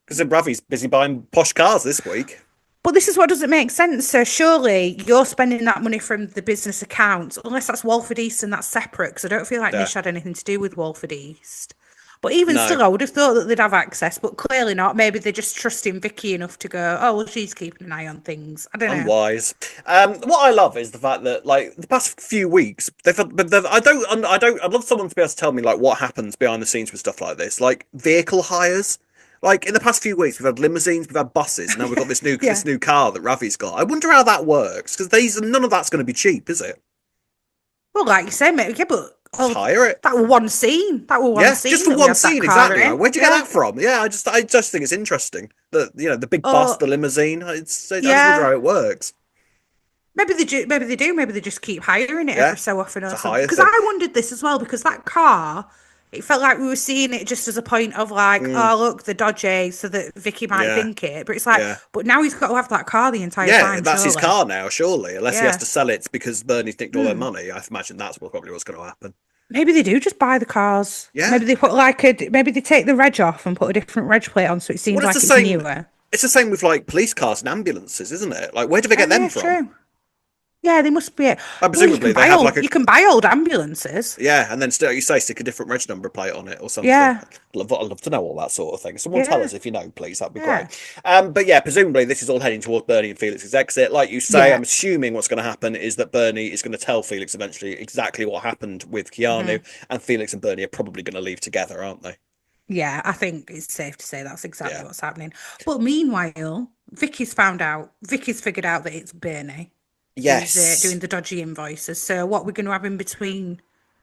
because Ravi's busy buying posh cars this week. But this is what doesn't make sense. So surely you're spending that money from the business account, unless that's Walford East and that's separate, because I don't feel like Yeah, Nish had anything to do with Walford East. But even no. still, I would have thought that they'd have access, but clearly not. Maybe they're just trusting Vicky enough to go, oh, well, she's keeping an eye on things. I don't know. Unwise. What I love is the fact that like the past few weeks I'd love someone to be able to tell me like what happens behind the scenes with stuff like this, like vehicle hires. Like in the past few weeks, we've had limousines, we've had buses, and now we've got this new Yeah. car that Ravi's got. I wonder how that works because these none of that's going to be cheap, is it? Well, like you say, mate, yeah, but Just hire it. that was one scene. That was one Yeah, just scene for that we one had that scene, car exactly. Like, in. where'd you get Yeah. that from? Yeah, I just think it's interesting that the big bus, Or, the limousine. I just wonder yeah. how it works. Maybe they do. Maybe they do. Maybe they just keep hiring it every Yeah, so often it's or a something. hire Because thing. I wondered this as well. Because that car, it felt like we were seeing it just as a point of like, Mm, oh look, the dodgy, so that Vicky might yeah, think it. But it's like, yeah. but now he's got to have that car the entire Yeah, time, that's his surely. car now, surely. Unless he has Yeah. to sell it because Bernie's nicked all their Hmm. money. I imagine that's probably what's going to happen. Maybe they do just buy the cars. Yeah. Maybe they put like a. Maybe they take the reg off and put a different reg plate on, so it seems Well, it's the like it's same. newer. It's the same with like police cars and ambulances, isn't it? Like, where do they Oh get them yeah, from? true. Yeah, they must be. Well, Presumably they have like a you can buy old ambulances. yeah, and then still you say stick a different reg number plate on it or something. Yeah, I'd love to know all that sort of thing. Someone tell yeah, us if you know, please. That'd be great. yeah, But yeah, presumably this is all heading towards Bernie and Felix's exit. Like you say, yeah. I'm assuming what's going to happen is that Bernie is going to tell Felix eventually exactly what happened with Hmm. Keanu, and Felix and Bernie are probably going to leave together, aren't they? Yeah, I think it's safe to say that's exactly Yeah. what's happening. But meanwhile, Vicky's found out. Vicky's figured out that it's Bernie who's Yes. doing the dodgy invoices. So what we're going to have in between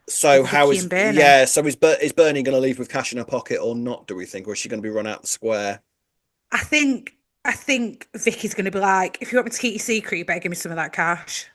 So with how Vicky is and Bernie? yeah? So is Bernie going to leave with cash in her pocket or not? Do we think, or is she going to be run out the square? I think Vicky's going to be like, if you want me to keep your secret, you better give me some of that cash.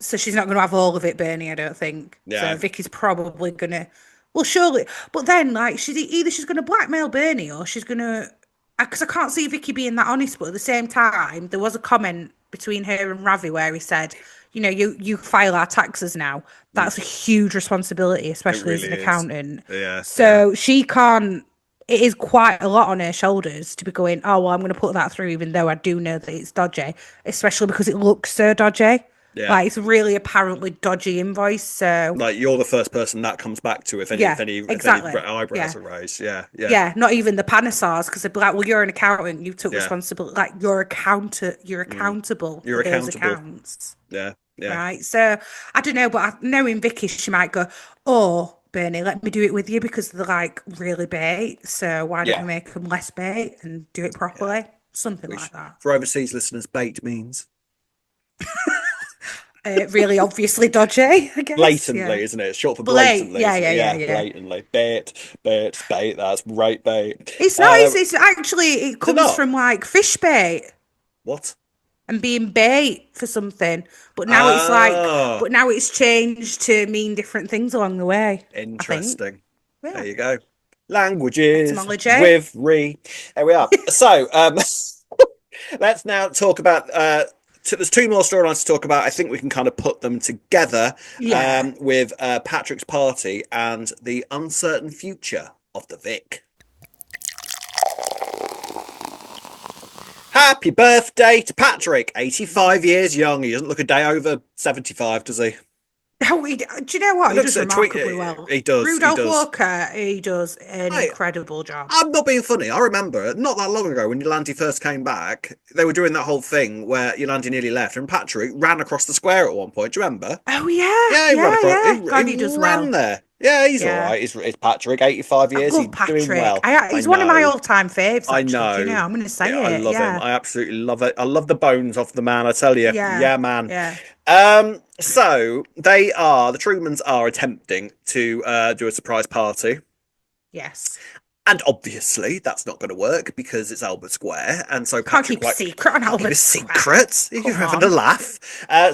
So she's not going to have all of it, Bernie. I don't think. So Yeah. Vicky's probably going to. Well, surely, but then like she's going to blackmail Bernie or she's going to. Because I can't see Vicky being that honest, but at the same time, there was a comment between her and Ravi where he said, you file our taxes now. Mm, That's a huge responsibility, it especially as really an is. accountant. Yeah. Yeah. So she can't. It is quite a lot on her shoulders to be going, oh, well, I'm going to put that through, even though I do know that it's dodgy, especially because it looks so dodgy. Yeah. Like, it's really apparently dodgy invoice. So, Like you're the first person that comes back to yeah, if any exactly. eyebrows Yeah. are raised. Yeah. Yeah. Yeah, not even the Panasars, because they'd be like, well, you're an accountant. You took Yeah. responsibility. Like, you're Mm. accountable You're for those accountable. accounts. Yeah. Yeah. Right. So, I don't know, but knowing Vicky, she might go, oh, Bernie, let me do it with you because they're like really bait. So why don't we Yeah. make them less bait and do it Yeah. properly? Something like Which that. for overseas listeners, bait means Really obviously dodgy, I guess. Yeah. blatantly, isn't it? It's short for Blade. blatantly, Yeah, isn't yeah, it? yeah, Yeah, yeah. blatantly. Bait. That's right, bait. It's not, it's actually, it Is it comes not? from like fish bait. What? and being bait for something. But now it's like, Oh, but now it's changed to mean different things along the way. I think. interesting. There Yeah. you go. Languages Etymology. with re. There we are. So, let's now talk about. There's two more storylines to talk about. I think we can kind of put them together Yeah. with Patrick's party and the uncertain future of the Vic. Happy birthday to Patrick, 85 years young. He doesn't look a day over 75, does he? Oh, do you know what? He He looks does at a tweet. remarkably well. He does. He Rudolph does. Walker, he does an I, incredible job. I'm not being funny. I remember not that long ago when Yolandi first came back, they were doing that whole thing where Yolandi nearly left and Patrick ran across the square at one point. Do you remember? Oh yeah, Yeah, he ran yeah, across. yeah. God, he He does ran well. there. Yeah, he's all Yeah. right. He's Patrick, 85 I years. He's love doing Patrick. well. I He's one of my know. all-time faves, I actually. Do you know? know. I'm going to Yeah, I say it. love him. Yeah. I absolutely love it. I love the bones off the man, I tell you. Yeah. Yeah, man. Yeah. So the Trumans are attempting to do a surprise party. Yes. And obviously, that's not going to work because it's Albert Square, and so Can't Patrick keep a quite secret on can't keep a Albert Square. secret. You're Come having a on. laugh.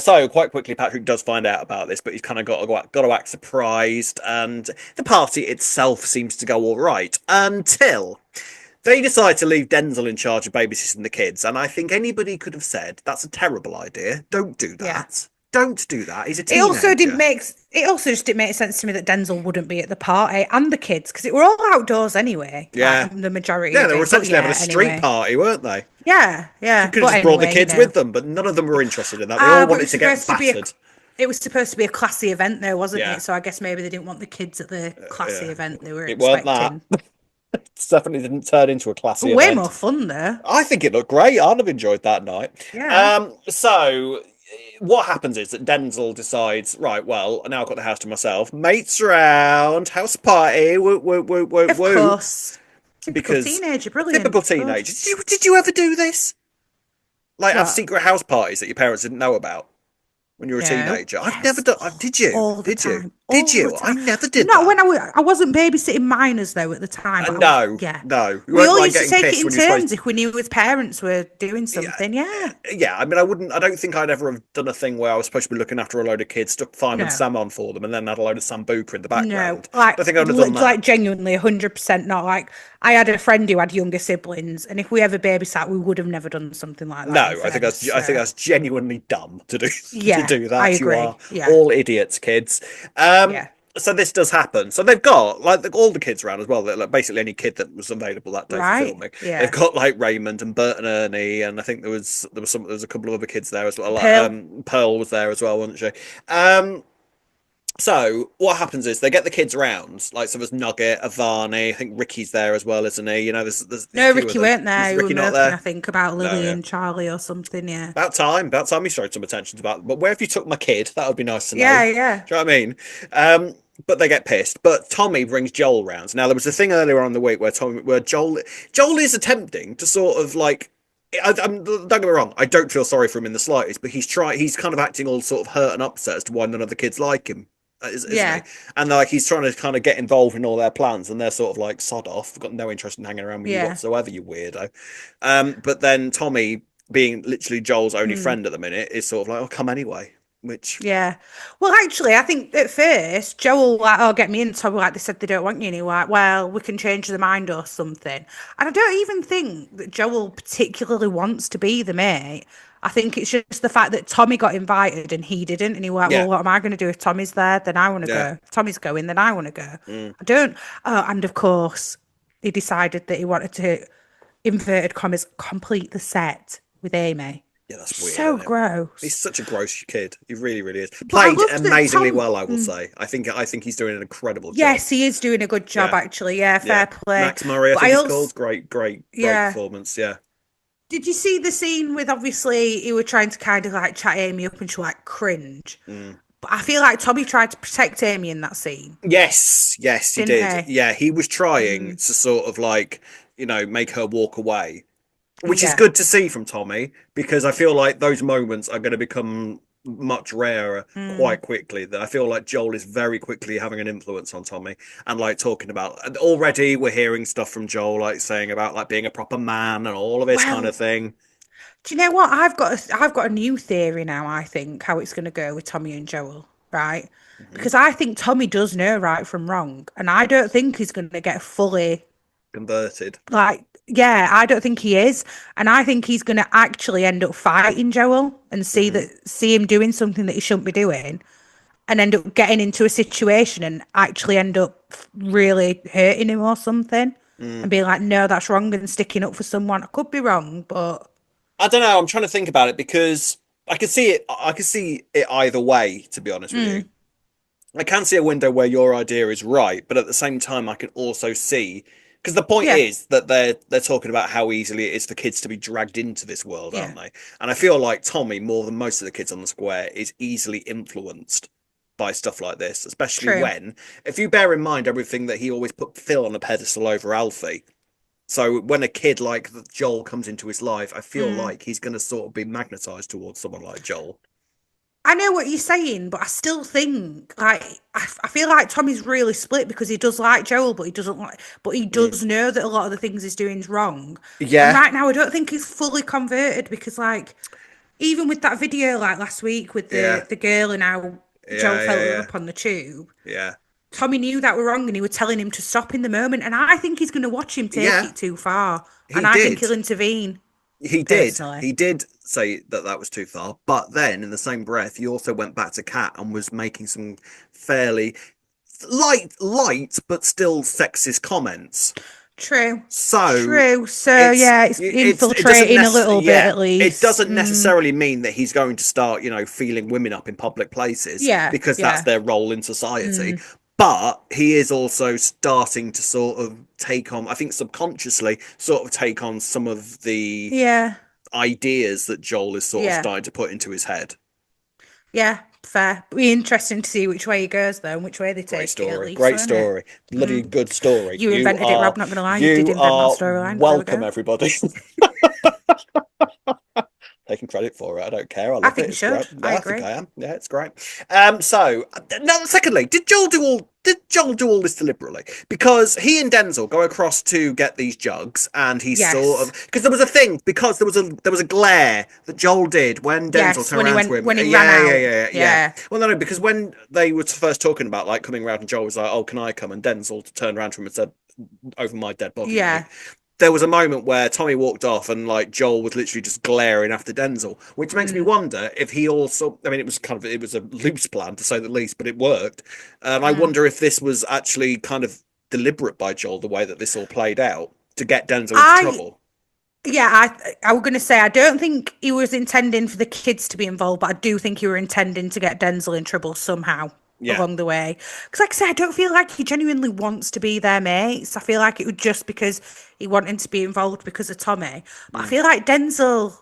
So quite quickly, Patrick does find out about this, but he's kind of got to act surprised, and the party itself seems to go all right until they decide to leave Denzel in charge of babysitting the kids. And I think anybody could have said that's a terrible idea. Don't do Yeah. that. Don't do that. He's a It also didn't teenager. make. It also just didn't make sense to me that Denzel wouldn't be at the party and the kids because it were all outdoors anyway. Yeah. Like the majority Yeah, of they were it. But essentially having a yeah, street anyway. party, weren't they? Yeah, You yeah. could have But just brought the anyway, kids with them, but none of them were interested in that. They all But it wanted was to get supposed to be a. battered. It was supposed to be a classy event, though, wasn't Yeah, it? So I guess maybe they didn't want the kids at the classy yeah. event they were It weren't that. expecting. It definitely didn't turn into a classy Way more event. fun though. I think it looked great. I'd have enjoyed that night. Yeah. So what happens is that Denzel decides, right, well, now I've got the house to myself. Mates round, house party, woo, woo, woo, woo, Of woo. course. Typical Because teenager, brilliant. typical Good. teenager. Did you ever do this? Like have What? secret house parties that your parents didn't know about when you were a No. teenager? I've never Yes. done. Did you? All the Did you? time. Did All you? the I time. never did Not that. when I wasn't babysitting minors though at the time. But No, yeah. no. You We weren't all like used to getting take it pissed in when you were supposed turns to. if we knew his parents were doing Yeah, something. Yeah. yeah. I mean, I don't think I'd ever have done a thing where I was supposed to be looking after a load of kids, stuck Fireman No. Sam on for them, and then had a load of Sambuca in the No, background. I don't think I would have done that. like genuinely 100% not. Like I had a friend who had younger siblings, and if we ever babysat, we would have never done something like that. No, I think that's genuinely dumb to do to Yeah, do I that. You agree. are Yeah, all idiots, kids. yeah. So this does happen. So they've got all the kids around as well. Like basically any kid that was available that day for Right. filming. They've Yeah. got like Raymond and Bert and Ernie, and I think there was a couple of other kids there as well. Like, Pearl. Pearl was there as well, wasn't she? So what happens is they get the kids around. Like so, there's Nugget, Avani. I think Ricky's there as well, isn't he? You know, there's a No, few of Ricky them. weren't Is there. We were Ricky not milking, I there? think, about No, Lily yeah. and Charlie or something. Yeah. About time he showed some attention to that. But where have you took my kid? That would be nice to know. Yeah, Do yeah. you know what I mean? But they get pissed. But Tommy brings Joel round. Now there was a thing earlier on in the week where Joel is attempting to sort of like. Don't get me wrong. I don't feel sorry for him in the slightest, but he's kind of acting all sort of hurt and upset as to why none of the kids like him, isn't Yeah. he? And like he's trying to kind of get involved in all their plans, and they're sort of like sod off. I've got no interest in hanging around with you Yeah. whatsoever, you weirdo. But then Tommy, being literally Joel's only Hmm. friend at the minute, is sort of like, "Oh, come anyway," which Yeah. Well, actually, I think at first Joel like, "Oh, get me in." Tommy like they said they don't want you, and he like, "Well, we can change their mind or something." And I don't even think that Joel particularly wants to be the mate. I think it's just the fact that Tommy got invited and he didn't, and he like, yeah, "Well, what am I going to do if Tommy's there? Then I want to yeah, go. If Tommy's going, then I want to go." mm, I don't. Oh, and of course, he decided that he wanted to inverted commas complete the set with Amy. yeah. That's weird. So Isn't it? He's gross. such a gross kid. He really, really is. But I Played love that amazingly Tom. well, I will say. I think he's doing an incredible job. Yes, he is doing a good job, Yeah, actually. Yeah, yeah. fair play. Max Murray, I But think I he's also, called. Great yeah. performance. Yeah. Did you see the scene with obviously he were trying to kind of like chat Amy up and she like cringe? Mm. But I feel like Tommy tried to protect Amy in that scene, Yes, he didn't did. he? Yeah, he was trying Mm, to sort of like, make her walk away, which is yeah, good to see from Tommy because I feel like those moments are going to become much rarer mm. quite quickly. That I feel like Joel is very quickly having an influence on Tommy and like talking about and already we're hearing stuff from Joel like saying about like being a proper man and all of this kind of Well, thing. Do you know what? I've got a new theory now, I think, how it's gonna go with Tommy and Joel, right? Hmm. Because I think Tommy does know right from wrong, and I don't think he's gonna get fully Converted. like yeah, I don't think he is. And I think he's gonna actually end up fighting Joel and Hmm. see him doing something that he shouldn't be doing and end up getting into a situation and actually end up really hurting him or something Mm. and being like, no, that's wrong and sticking up for someone. I could be wrong, but I don't know. I'm trying to think about it because I can see it. I can see it either way. To be honest with you, mm, I can see a window where your idea is right, but at the same time, I can also see because the point yeah, is that they're talking about how easily it is for kids to be dragged into this world, yeah, aren't they? And I feel like Tommy, more than most of the kids on the square, is easily influenced by stuff like this, especially true. when, if you bear in mind everything that he always put Phil on a pedestal over Alfie. So when a kid like Joel comes into his life, I feel Mm. like he's going to sort of be magnetized towards someone like Joel. I know what you're saying, but I still think like I feel like Tommy's really split because he does like Joel, but he doesn't like, but he Mm. does know that a lot of the things he's doing is wrong. And Yeah, right now, I don't think he's fully converted because like even with that video like last week with yeah, the girl and how Joel yeah, felt her yeah, up on the tube, yeah, Tommy knew that were wrong and he was telling him to stop in the moment. And I think he's going to watch him take yeah. it too far, He and I think he'll did. intervene He did. personally. He did say that that was too far. But then, in the same breath, he also went back to Kat and was making some fairly light, but still sexist comments. True. So True. So yeah, it's it doesn't infiltrating a little bit yeah, at it least. doesn't necessarily mean that he's going to start, feeling women up in public places Yeah, because that's yeah. their role in society. Mm. But he is also starting to sort of take on, I think subconsciously, sort of take on some of the Yeah, ideas that Joel is sort of yeah, starting to put into his head. yeah. Fair. Be interesting to see which way he goes though, and which way they take it at least, Great won't it? story, bloody good story. You invented it, Rob. Not gonna lie, you did You invent that are storyline. But there we welcome, go. everybody. Taking credit for it. I don't care. I I love it. think you It's great. should. I Yeah, I think agree. I am. Yeah, it's great. So now, secondly, did Joel do all this deliberately? Because he and Denzel go across to get these jugs, and he sort Yes. of because there was a thing because there was a glare that Joel did when Denzel Yes. turned around to him. When he ran Yeah, out. yeah. Yeah. Well, no, because when they were first talking about like coming around, and Joel was like, "Oh, can I come?" and Denzel turned around to him and said, "Over my dead body, mate." Yeah. There was a moment where Tommy walked off and like Joel was literally just glaring after Denzel, which makes me Mm, wonder if he also. I mean, it was a loose plan to say the least, but it worked. And I mm. wonder if this was actually kind of deliberate by Joel the way that this all played out to get Denzel into I trouble. Yeah, I was gonna say I don't think he was intending for the kids to be involved, but I do think he were intending to get Denzel in trouble somehow Yeah. along the way. Because, like I said, I don't feel like he genuinely wants to be their mates. I feel like it was just because he wanted to be involved because of Tommy. But I Mm, feel like Denzel,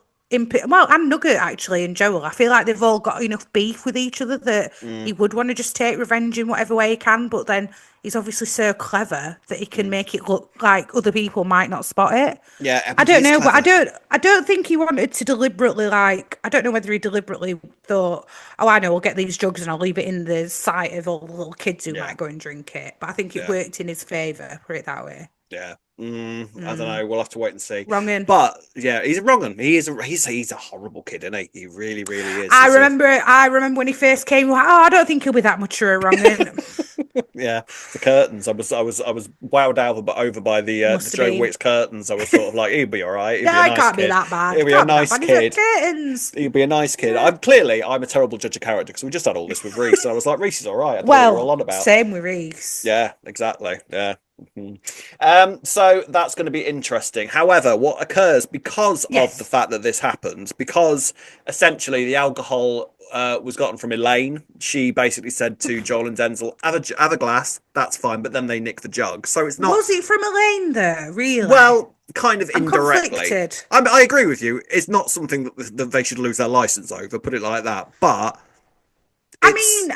well, and Nugget actually, and Joel, I feel like they've all got enough beef with each other that mm, he would want to just take revenge in whatever way he can. But then he's obviously so clever that he can mm. make it look like other people might not spot it. Yeah, I I mean, he don't is know, but clever. I don't think he wanted to deliberately like I don't know whether he deliberately thought, oh I know, we'll get these drugs and I'll leave it in the sight of all the little kids who Yeah, might go and drink it. But I think it yeah. worked in his favour, put it that way. Yeah. I don't know. We'll have to wait and see. Wrong in. But yeah, he's wrong. He's a horrible kid, isn't he? He really, really is. He's a I remember when he first came, like, oh I don't think he'll be that mature, wrong in. yeah. The curtains. I was wowed over by the Must have Joe been. Wicks curtains. I was sort of like, he'll be all right. He'll be a No, it nice can't be kid. that bad. He'll It be a can't be that nice bad. He's at kid. curtains. He'll be a nice kid. Yeah. I'm a terrible judge of character because we just had all this with Reese, and I was like, Reese is all right. I don't know what you're all Well, on about. same with Reese. Yeah, exactly. Yeah. Mhm. So that's going to be interesting. However, what occurs because of the Yes. fact that this happens, because essentially the alcohol was gotten from Elaine, she basically said to Joel and Denzel, have a glass, that's fine, but then they nick the jug. So it's not, Was it from Elaine though, really? well, kind of I'm indirectly. conflicted. I agree with you. It's not something that they should lose their license over, put it like that. But it's,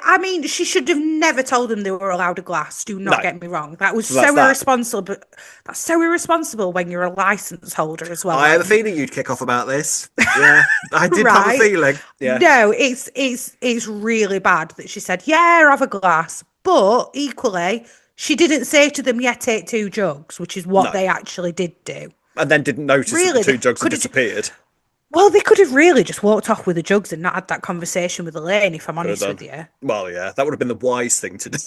I mean, she should have never told them they were allowed a glass. Do no, not get me wrong. That was so that's so that. irresponsible. But that's so irresponsible when you're a license holder as well. I have Like a you, feeling you'd kick off about this. Yeah, I did have a right? feeling. Yeah. No, it's really bad that she said, "Yeah, have a glass," but equally, she didn't say to them, "Yeah, take two jugs," which is what No. they actually did do. And then didn't notice that the Really, they two jugs had could have. disappeared. Well, they could have really just walked off with the jugs and not had that conversation with Elaine, if I'm Could have honest done. with you. Well, yeah, that would have been the wise thing to do.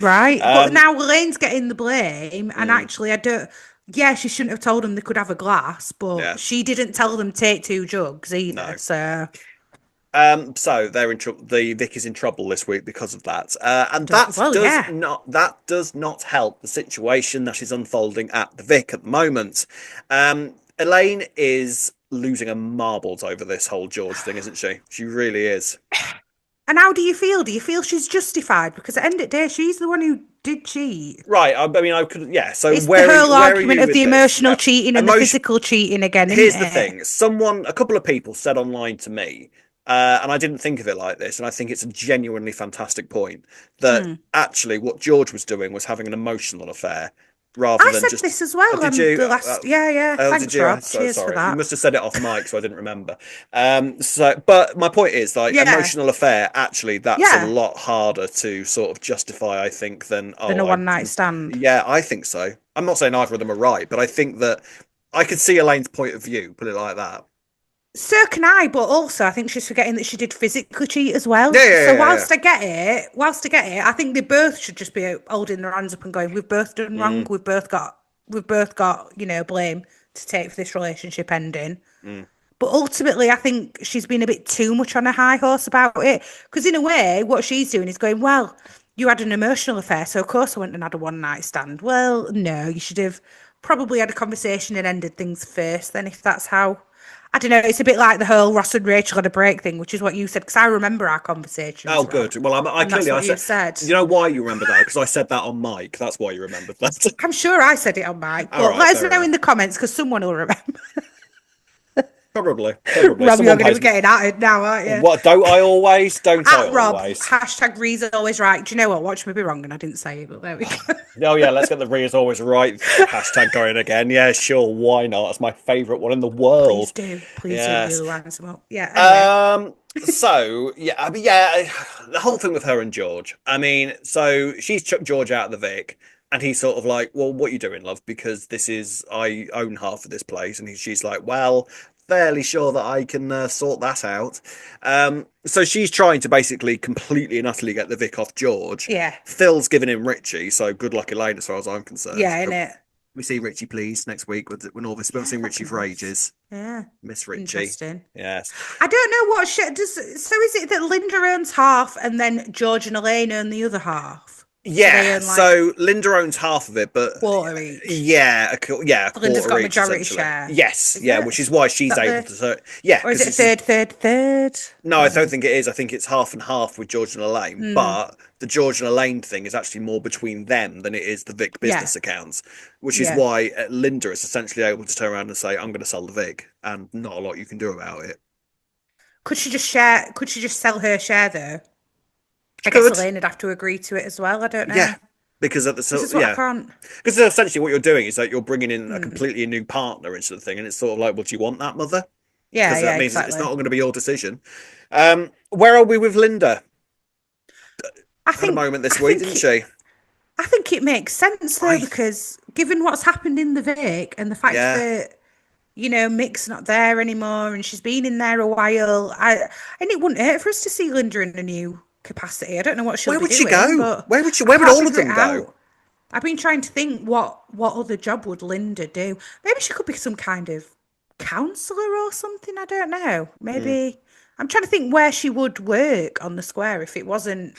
Right. But um, now Elaine's getting the blame, and mm, actually, I don't. Yeah, she shouldn't have told them they could have a glass, yeah, but she didn't tell them take two jugs either. no. So, So they're in trouble. The Vic is in trouble this week because of that, and well, yeah. that does not help the situation that is unfolding at the Vic at the moment. Elaine is losing her marbles over this whole George thing, isn't she? She really is. And how do you feel? Do you feel she's justified? Because at the end of the day, she's the one who did cheat. Right. I mean, I could. Yeah. So It's the whole where are argument you of with the this? emotional Yeah. cheating and the Emotion. physical cheating again, isn't Here's the it? thing. A couple of people said online to me, and I didn't think of it like this, and I think it's a genuinely fantastic point that Hmm. actually what George was doing was having an emotional affair rather I than said just. this as well Did on you? the last. Yeah, yeah. Oh, did Thanks, you? I'm Rob. so Cheers for sorry. You that. must have said it off mic, so I didn't remember. But my point is, like, Yeah, emotional affair. Actually, that's a yeah. lot harder to sort of justify, I think, than Than a oh, I. one night stand. Yeah, I think so. I'm not saying either of them are right, but I think that I could see Elaine's point of view. Put it like that. So can I, but also I think she's forgetting that she did physically cheat as well. Yeah, yeah, So yeah, yeah. whilst I get it, I think they both should just be holding their hands up and going, "We've both done wrong. Mm, We've both got, blame to take for this relationship ending." mm. But ultimately, I think she's been a bit too much on a high horse about it. Because in a way, what she's doing is going, "Well, you had an emotional affair, so of course I went and had a one night stand." Well, no, you should have probably had a conversation and ended things first. Then, if that's how, I don't know, it's a bit like the whole Ross and Rachel had a break thing, which is what you said. Because I remember our Oh, conversations, Rob, good. Well, I and that's clearly I what you said. said. You know why you remember that? Because I said that on mic. That's why you remembered that. I'm sure I said it on mic, All but right, let us fair know in enough. the comments because someone will remember. Probably, probably. Rob, you're Someone going to pays be me. getting at it now, aren't you? What don't I always? Don't I At Rob, always? hashtag Ree's always right. Do you know what? Watch me be wrong, and I didn't say it, but there we go. Oh yeah, let's get the Ria's always right hashtag going again. Yeah, sure. Why not? That's my favourite one in the Please world. do. Please do the Yes. other ones. Well, yeah, anyway. So yeah, I mean, yeah, the whole thing with her and George. I mean, so she's chucked George out of the Vic, and he's sort of like, "Well, what are you doing, love? Because this is I own half of this place," and she's like, "Well, fairly sure that I can sort that out." So she's trying to basically completely and utterly get the Vic off George. Yeah. Phil's giving him Richie, so good luck, Elaine, as far as I'm concerned. Yeah, in Can it. we see Richie, please, next week when all this? We haven't Yeah, seen that'd Richie be for nice. ages. Yeah. Miss Richie. Interesting. Yes. I don't know what shit does. So is it that Linda owns half and then George and Elaine own the other half? So they Yeah, own like so Linda owns half of it, but quarter each. yeah, a So Linda's got quarter a each majority essentially. share. Yes, Is yeah, it? which is why Is she's that able the, to. Yeah, or is because it a it's just, third? no, I I don't don't know. think it is. I think it's half and half with George and Elaine. Hmm. But the George and Elaine thing is actually more between them than it is the Vic Yeah. business accounts, which is Yeah. why Linda is essentially able to turn around and say, "I'm going to sell the Vic," and not a lot you can do about it. Could she just share? Could she just sell her share though? She I guess could, Elaine would have to agree to it as well. I don't yeah, know. because at the This so is what I yeah, can't. because essentially what you're doing is that you're bringing in a Hmm. completely new partner into the thing, and it's sort of like, well, do you want that, mother? Yeah, Because yeah, that means it's not exactly. going to be your decision. Where are we with Linda? I Had a think moment I this week, think didn't it she? I think it makes sense though, I because given what's happened in the Vic and the fact yeah. that Mick's not there anymore and she's been in there a while, and it wouldn't hurt for us to see Linda in a new capacity. I don't know what she'll Where be would she doing, go? but Where would she? I Where would can't all of figure it them go? out. I've been trying to think what other job would Linda do. Maybe she could be some kind of counselor or something. I don't know. Mm. Maybe I'm trying to think where she would work on the square if it wasn't.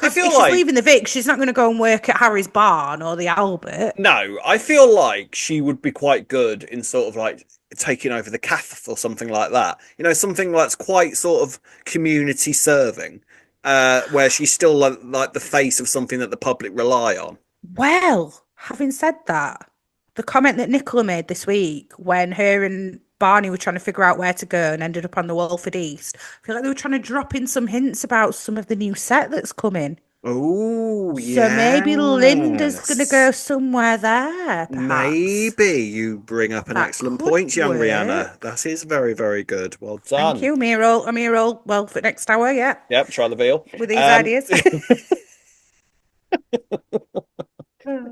I Because if feel she's like leaving the Vic, she's not going to go and work at Harry's Barn or the Albert. no. I feel like she would be quite good in sort of like taking over the cath or something like that. You know, something that's quite sort of community serving, where she's still like the face of something that the public rely on. Well, having said that, the comment that Nicola made this week when her and Barney were trying to figure out where to go and ended up on the Walford East, I feel like they were trying to drop in some hints about some of the new set that's coming. Oh, So maybe Linda's going to go yes. somewhere there, perhaps. Maybe you bring up an That excellent could point, young Rihanna. work. That is very, very good. Well Thank done. you. I'm here all well for next hour, yeah, Yep, try the veal. with these Um, ideas.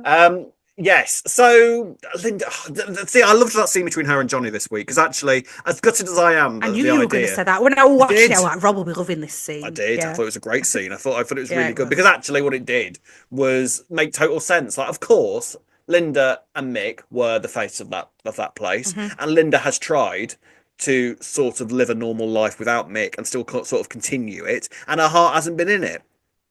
um, Yes. So, Linda, see, I loved that scene between her and Johnny this week because actually, as gutted as I am, I knew the you were going to idea, say that. When I I watched it, did. I was like, Rob will be loving this I scene. did. I Yeah. thought it was a great scene. I thought it was Yeah, really it good because was. actually, what it did was make total sense. Like, of course, Linda and Mick were the face of that place, Hmm. and Linda has tried to sort of live a normal life without Mick and still sort of continue it, and her heart hasn't been in it.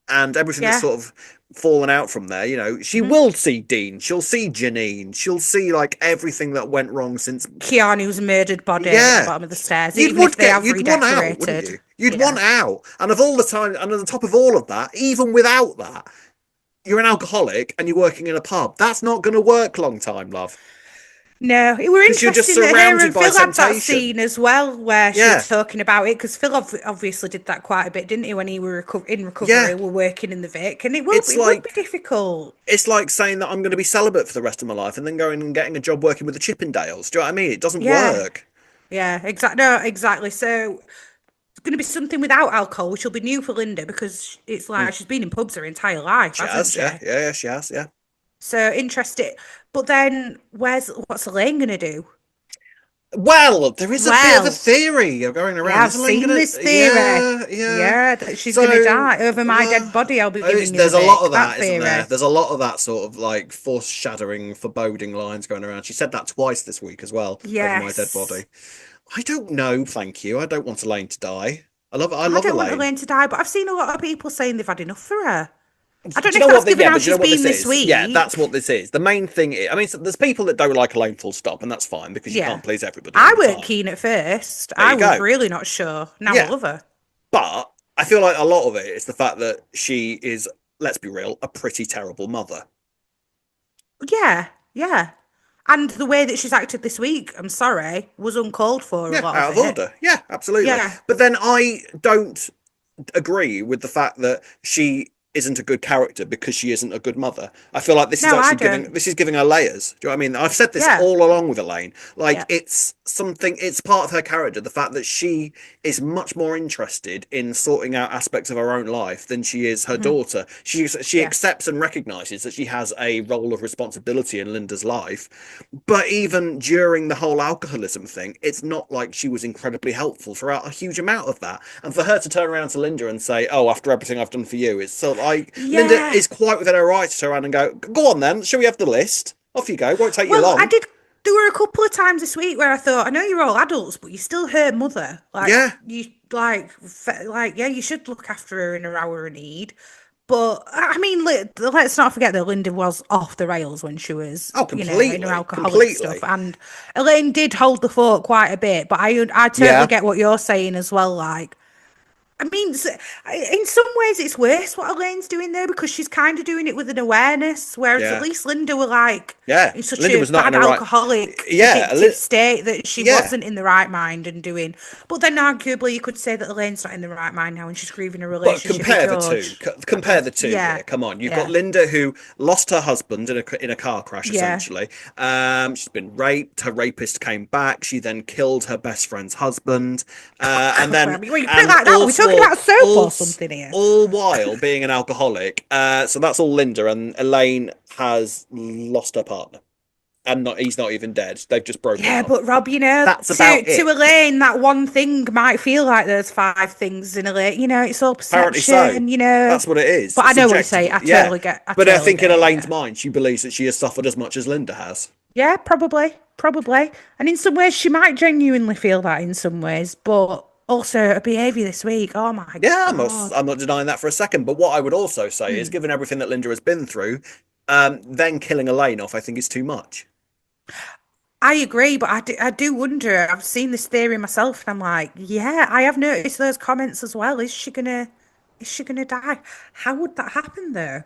And everything that's Yeah. sort of fallen out from there, she Hmm. will see Dean, she'll see Janine, she'll see like everything that went wrong since. Keanu's murdered body at the Yeah, bottom of the stairs, even if they have you'd want out, wouldn't redecorated. you? You'd Yeah. want out. And of all the time, and on the top of all of that, even without that, you're an alcoholic and you're working in a pub. That's not going to work long time, love, No, it were because you're just interesting that her surrounded and by Phil had that temptation. scene as well, where she Yeah, was talking about it because Phil obviously did that quite a bit, didn't he? When he were in recovery, yeah. were working in the Vic, and It's it would be like difficult. it's like saying that I'm going to be celibate for the rest of my life and then going and getting a job working with the Chippendales. Do you know what I mean? It doesn't Yeah, work. yeah, exactly. No, exactly. So it's going to be something without alcohol, which will be new for Linda because it's Mm. like she's been in pubs her entire life, She hasn't has, she? yeah, yeah, yeah, she has, yeah. So interesting. But then, what's Elaine going to do? Well, there is a bit of a Well, theory going yeah, around. I've Is Elaine seen gonna? this theory. Yeah, yeah. Yeah, that she's going to So, die over my dead body. I'll be giving you the there's a lot Vic. of That that, isn't there? theory. There's a lot of that sort of like foreshadowing, foreboding lines going around. She said that twice this week as well, over my dead body. Yes. I don't know, thank you. I don't want Elaine to die. I I love don't want Elaine. Elaine to die, but I've seen a lot of people saying they've had enough for her. I Do don't know you if know that's what? given Yeah, how but do you know she's what this been this is? Yeah, that's what week. this is. The main thing is, I mean, so there's people that don't like Elaine full stop, and that's fine because you Yeah. can't please everybody all I the weren't time. keen at first. There I you was go. really not sure. Now I Yeah, love her. but I feel like a lot of it is the fact that she is, let's be real, a pretty terrible mother. Yeah, yeah. And the way that she's acted this week, I'm sorry, was uncalled for a Yeah, lot out of of it. order. Yeah, absolutely. Yeah. But then I don't agree with the fact that she isn't a good character because she isn't a good mother. I feel like No, I don't. this is giving her layers. Do you know what I mean? I've said this Yeah. all along with Elaine. Like Yeah. it's part of her character, the fact that she is much more interested in sorting out aspects of her own life than she is her Hmm. daughter. She Yeah. accepts and recognizes that she has a role of responsibility in Linda's life, but even during the whole alcoholism thing, it's not like she was incredibly helpful throughout a huge amount of that. And for her to turn around to Linda and say, "Oh, after everything I've done for you," it's so like Linda Yeah. is quite within her right to turn around and go, "Go on then, shall we have the list? Off you go. Won't take you Well, I long." did. There were a couple of times this week where I thought, I know you're all adults, but you're still her mother. Like Yeah, you, like yeah, you should look after her in her hour of need. But I mean, let's not forget that Linda was off the rails when she was, oh, in her completely, alcoholic stuff, completely. and Elaine did hold the fort quite a bit. But I totally Yeah, get what you're saying as well. Like I mean, in some ways, it's worse what Elaine's doing there because she's kind of doing it with an awareness, whereas at yeah, least Linda were like yeah. in such Linda a was not in bad the right. alcoholic, Yeah, addictive state that she yeah. wasn't in the right mind and doing. But then, arguably, you could say that Elaine's not in the right mind now and she's grieving a But relationship with compare the two. George. I Compare don't. the two Yeah, here. Come on, you've got yeah, Linda who lost her husband in a car crash. yeah. Essentially, she's been raped. Her rapist came back. She then killed her best friend's husband, and then When you put it and like that, are we talking about a soap or something here? all while being an alcoholic. So that's all Linda, and Elaine has lost her partner, and not he's not even dead. They've just broken Yeah, up. but Rob, That's about to it. Elaine, that one thing might feel like there's five things in Elaine. It's all Apparently so. perception. That's what it is. But I know what you say. Subjectively, yeah. I But I totally think in get it. Elaine's Yeah. mind, she believes that she has suffered as much as Linda has. Yeah, probably. And in some ways, she might genuinely feel that in some ways, but also her behaviour this week. Oh my Yeah, God. I'm not denying that for a second. But what I would also say is, Mm. given everything that Linda has been through, then killing Elaine off, I think, is too much. I agree, but I do wonder. I've seen this theory myself, and I'm like, yeah, I have noticed those comments as well. Is she gonna die? How would that happen though?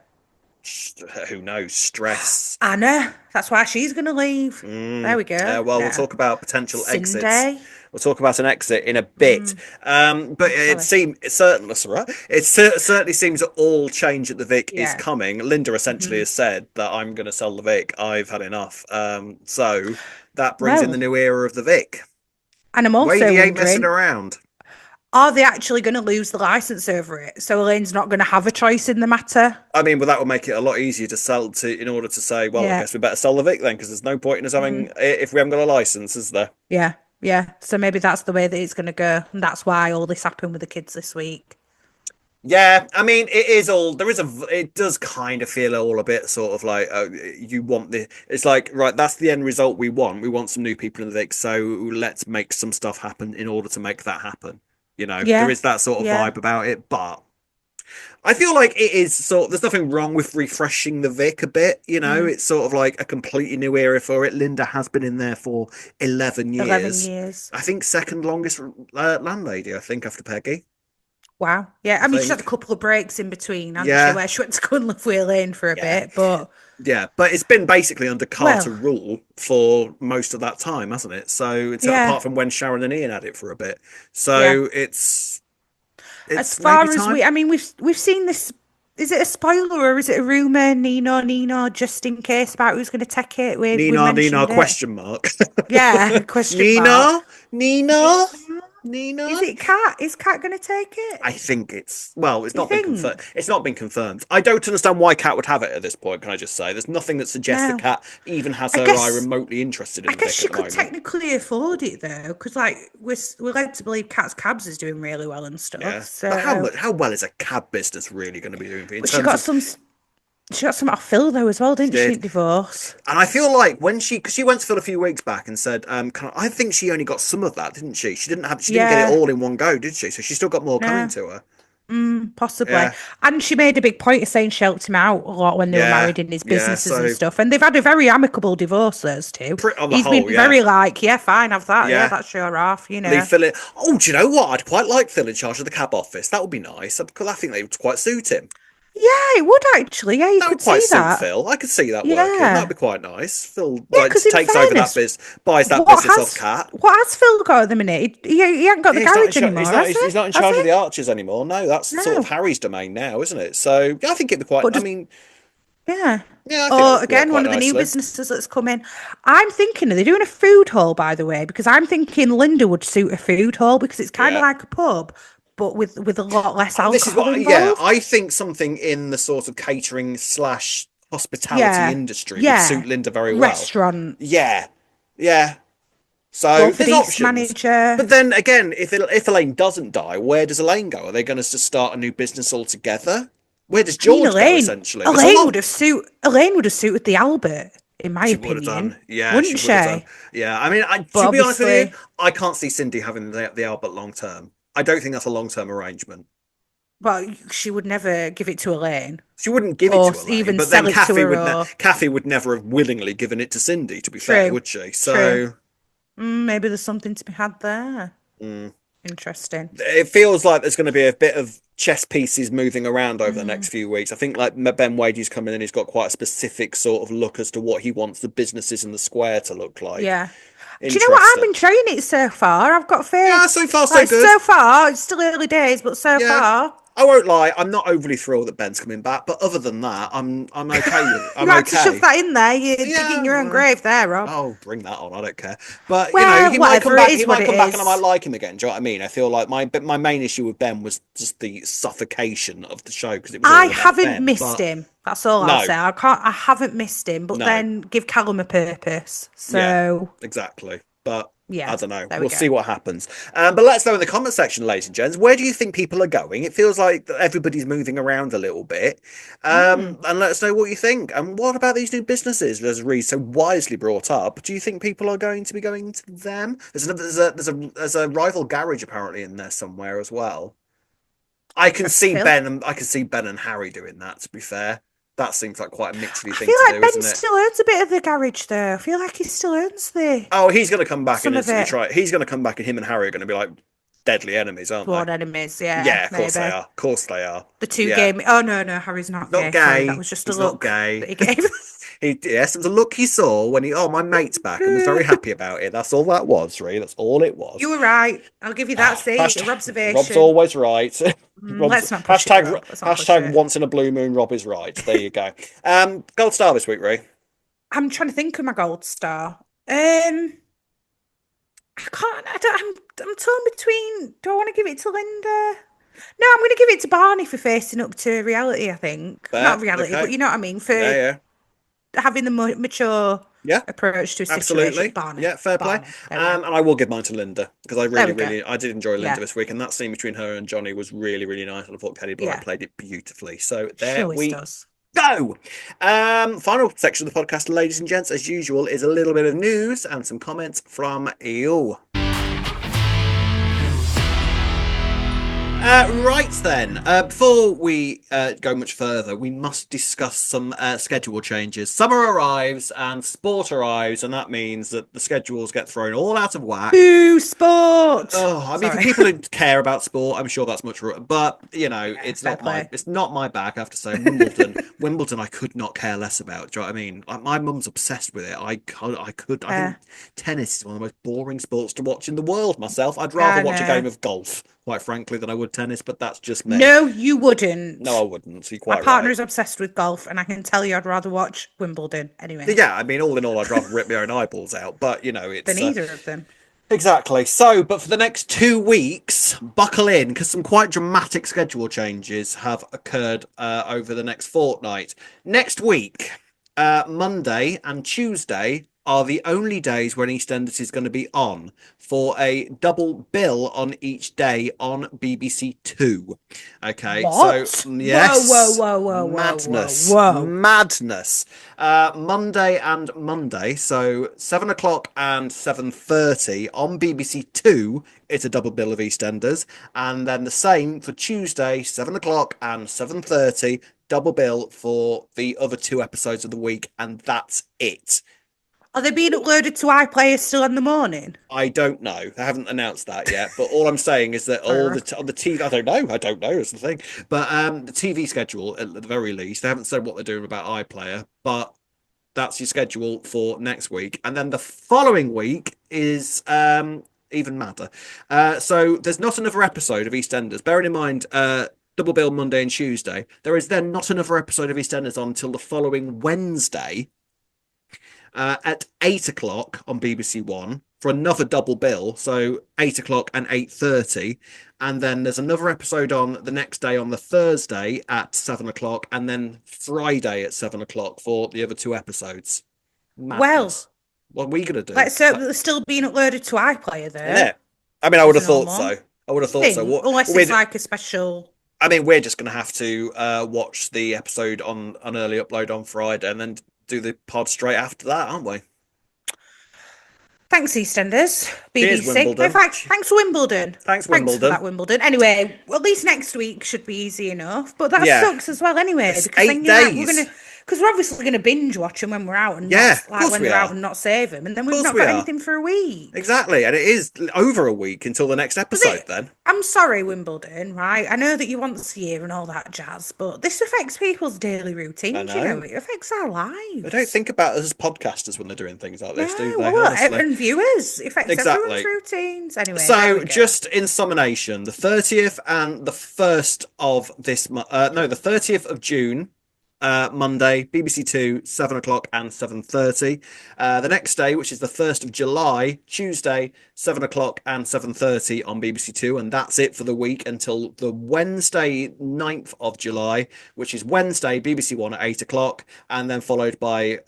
Who knows? Stress. Anna. That's why she's going to leave. There we go. Well, we'll No. talk about potential exits. Cindy. We'll talk about an exit in a bit. But Sorry. it certainly, that's all right. Certainly seems that all change at the Vic is Yeah. coming. Linda essentially has said that I'm going to sell the Vic. I've had enough. So that brings in the Well, new era of the Vic. and I'm also Wavy ain't messing wondering, around. are they actually going to lose the license over it? So Elaine's not going to have a choice in the matter. I mean, but that would make it a lot easier to sell to in order to say, well, I Yeah. guess we better sell the Vic then, because there's no point in us having if we haven't got a license, is there? Yeah. Yeah. So maybe that's the way that it's going to go. And that's why all this happened with the kids this week. Yeah, I mean, it is all there is a. It does kind of feel all a bit sort of like you want the. It's like right, that's the end result we want. We want some new people in the Vic, so let's make some stuff happen in order to make that happen. There Yeah. is that sort of Yeah. vibe about it, but I feel like it is there's nothing wrong with refreshing the Vic a bit, Mm. it's sort of like a completely new era for it. Linda has been in there for 11 11 years. years. I think second longest landlady, I think, after Peggy. Wow. Yeah. I I mean, she's had a think. couple of breaks in between, hasn't she, Yeah, where she went to go and live with Elaine for a yeah, bit. But, yeah. But it's been basically under Carter well, rule for most of that time, hasn't it? So it's yeah. apart from when Sharon and Ian had it for a bit. Yeah. So it's As maybe far as time. I mean, we've seen this. Is it a spoiler or is it a rumor? Nino, just in case about who's going to take it. We Nina, mentioned it. question mark. Yeah, question mark. Nina, Nina, Nina? Is Nina. it Cat? Is Cat going to take it? I think it's You not been confirmed. think? It's not been confirmed. I don't understand why Kat would have it at this point. Can I just say there's nothing that suggests that No. Kat even has I her eye guess remotely interested in I the guess Vic she at the could moment. technically afford it though, because like we're led to believe Cat's Cabs is doing really well and stuff. Yeah, but So, how well is a cab business really going to be doing in but she terms got of some. She got some off Phil though as well, she didn't she? did? In divorce. And I feel like when because she went to Phil a few weeks back and said, I think she only got some of that, didn't she? She didn't get it Yeah. all in one go, did she? So she still got more coming No. to her. Possibly. Yeah, And she made a big point of saying she helped him out a lot when they were yeah, married in his yeah. businesses and So stuff. And they've had a very amicable divorce, those two. on the He's been whole, yeah, very like, yeah, fine, have that. Yeah, yeah. that's your off, you Leave know. Phil in. Oh, do you know what? I'd quite like Phil in charge of the cab office. That would be nice. Because I think they would quite suit him. Yeah, it would actually. Yeah, you That would could quite see suit that. Phil. I could see that working. That'd Yeah. be quite nice. Phil Yeah, like because just in takes over that fairness, buys that what business off has Cat. what has Phil got at the minute? He ain't got the Yeah, he's not in garage charge. anymore, has he? He's not in Has charge he? of the Archers anymore. No, that's sort of No. Harry's domain now, isn't it? So yeah, I think it'd be quite. But I just mean, yeah. yeah, I think that Or would work again, quite one of the new nicely. businesses that's come in. I'm thinking, are they doing a food hall, by the way? Because I'm thinking Linda would suit a food hall because it's kind of Yeah. like a pub, but with a lot less This is alcohol what. Yeah, involved. I think something in the sort of catering slash hospitality Yeah. industry would suit Yeah. Linda very well. Restaurant, Yeah, yeah. So Walford there's East options. But manager. then again, if Elaine doesn't die, where does Elaine go? Are they going to just start a new business altogether? Where does I mean, George go? Essentially, there's a lot Elaine would have suited the Albert, in my she would have done. opinion, Yeah, she wouldn't would have done. she? Yeah, I mean, But to be honest with you, obviously, I can't see Cindy having the Albert long term. I don't think that's a long term arrangement. well, she would never give it to Elaine She wouldn't give it or to Elaine, even but then sell it to her. Or Kathy would never have willingly given it to Cindy. To be fair, true, would she? true. So. Maybe there's something to be had there. Mm. Interesting. It feels like there's going to be a bit of chess pieces moving around over the next few weeks. I think like Ben Wadey's coming in, he's got quite a specific sort of look as to what he wants the businesses in the square to look like. Yeah. Do you know what? I'm Interesting. enjoying it so far. I've got Yeah, faith. so far so Like good. so far, it's still early days, but so Yeah. far, I won't lie, I'm not overly thrilled that Ben's coming back, but other than that, I'm okay with it. you I'm had to shove okay. that in there. You're Yeah, digging your own well, grave there, Rob. oh, bring that on. I don't care. But Well, he might come whatever. It back. is He what might it come back, and I might is. like him again. Do you know what I mean? I feel like my main issue with Ben was just the suffocation of the show because it was I all about haven't Ben. missed But him. That's all I'll no, say. I can't. I haven't missed him. But no, then give Callum a purpose. yeah, So exactly. But I yeah, don't know. there we We'll go. see what happens. But let us know in the comment section, ladies and gents. Where do you think people are going? It feels like everybody's moving around a little bit. Mm. And let us know what you think. And what about these new businesses, as Reece so wisely brought up? Do you think people are going to be going to them? There's a rival garage apparently in there somewhere as well. For Phil. I can see Ben and Harry doing that. To be fair, that seems like quite a Mitchelly I thing feel to like do, Ben isn't it? still owns a bit of the garage, though. I feel like he still owns the Oh, he's going to come back and some of instantly it. try. He's going to come back, and him and Harry are going to be like deadly enemies, aren't they? Sworn enemies. Yeah, Yeah, of course they maybe. are. Of course they are. The two Yeah, game. Oh no, no, Harry's not not gay. Sorry, that gay. was just a He's not look that gay. he gave. Yes, it was a look he saw when he. Oh, my mate's back, and was very happy about it. That's all that was, really. That's all it was. You were right. I'll give you that. See, Hashtag, your Rob's observation. always right. Rob's Let's not push it, hashtag Rob. Let's not push it. once in a blue moon. Rob is right. There you go. Gold star this week, Ray. I'm trying to think of my gold star. I can't. I don't. I'm I'm torn between. Do I want to give it to Linda? No, I'm going to give it to Barney for facing up to reality. I think not Fair. reality, but Okay. you know what I mean. Yeah, For yeah. having the mature Yeah. approach to a situation. Absolutely. Barney. Yeah, fair play. Barney. There we go. And I will give mine to Linda because I There really, we go. really, I did enjoy Linda Yeah. this week, and that scene between her and Johnny was really, really nice. And I thought Kelly Bright Yeah. played it beautifully. So She there always we does. go. Final section of the podcast, ladies and gents, as usual, is a little bit of news and some comments from you. Right then, before we go much further, we must discuss some schedule changes. Summer arrives and sport arrives, and that means that the schedules get thrown all out of whack. Boo sport. Oh, I mean, for Sorry. people who care about sport, I'm sure that's much, but you know, Yeah, fair play. it's not my bag. I have to say, Wimbledon, Wimbledon, I could not care less about. Do you know what I mean? My mum's obsessed with it. I think tennis is one of the most boring sports to watch in the world. Myself, I'd rather I watch a know. game of golf, quite frankly, than I would tennis. But that's just me. No, you No, I wouldn't. wouldn't. So you're My quite partner right. is obsessed with golf, and I can tell you I'd rather watch Wimbledon anyway Yeah, I mean, all in all, I'd rather rip my own eyeballs out. But you know, than it's either of them. exactly. So, but for the next 2 weeks, buckle in because some quite dramatic schedule changes have occurred over the next fortnight. Next week, Monday and Tuesday are the only days when EastEnders is going to be on for a double bill on each day on BBC Two. Okay, so What? Whoa, whoa, yes, whoa, whoa, whoa, whoa, madness, whoa. madness. Monday and Monday, so 7 o'clock and 7:30 on BBC Two. It's a double bill of EastEnders, and then the same for Tuesday, 7 o'clock and 7:30, double bill for the other 2 episodes of the week, and that's it. Are they being uploaded to iPlayer still in the morning? I don't know. They haven't announced that yet. But all I'm saying is that all Fair. the on the TV, I don't know. I don't know. Is the thing. But the TV schedule, at the very least, they haven't said what they're doing about iPlayer. But that's your schedule for next week, and then the following week is even madder. So there's not another episode of EastEnders. Bearing in mind, double bill Monday and Tuesday. There is then not another episode of EastEnders on until the following Wednesday at 8 o'clock on BBC One for another double bill. So 8 o'clock and 8:30, and then there's another episode on the next day on the Thursday at 7 o'clock, and then Friday at 7 o'clock for the other 2 episodes. Well, Madness. What are we gonna do? let's hope that they're still being uploaded to iPlayer though. Yeah. I mean, I would As have thought normal. so. I would have thought so. Thing, unless it's like a special. I mean, we're just going to have to watch the episode on an early upload on Friday and then do the pod straight after that, aren't we? Thanks, EastEnders. Cheers, BBC. Wimbledon. In fact, thanks, Wimbledon. Thanks, Thanks for Wimbledon. that, Wimbledon. Anyway, well, at least next week should be easy enough. But that Yeah. sucks as well, anyway, It's because then 8 you're like, days. because we're obviously gonna binge watch them when we're out and Yeah, not, of like course when we they're are. out and not save them, and then we've course not we got are. anything for a week. Exactly, and it is over a week until the next episode. it- Then I'm sorry, Wimbledon, right? I know that you want the year and all that jazz, but this affects people's daily I routines, you know, know it affects our lives. they don't think about us as podcasters when they're doing things like this, do No, they? well, Honestly, and viewers, it affects exactly. everyone's routines. Anyway, there So, we go. just in summation, the 30th and the 1st of this month, no, the 30th of June, Monday, BBC Two, 7 o'clock and 7:30. The next day, which is the 1st of July, Tuesday, 7 o'clock and 7:30 on BBC Two, and that's it for the week until the Wednesday, 9th of July, which is Wednesday, BBC One at 8 o'clock, and then followed by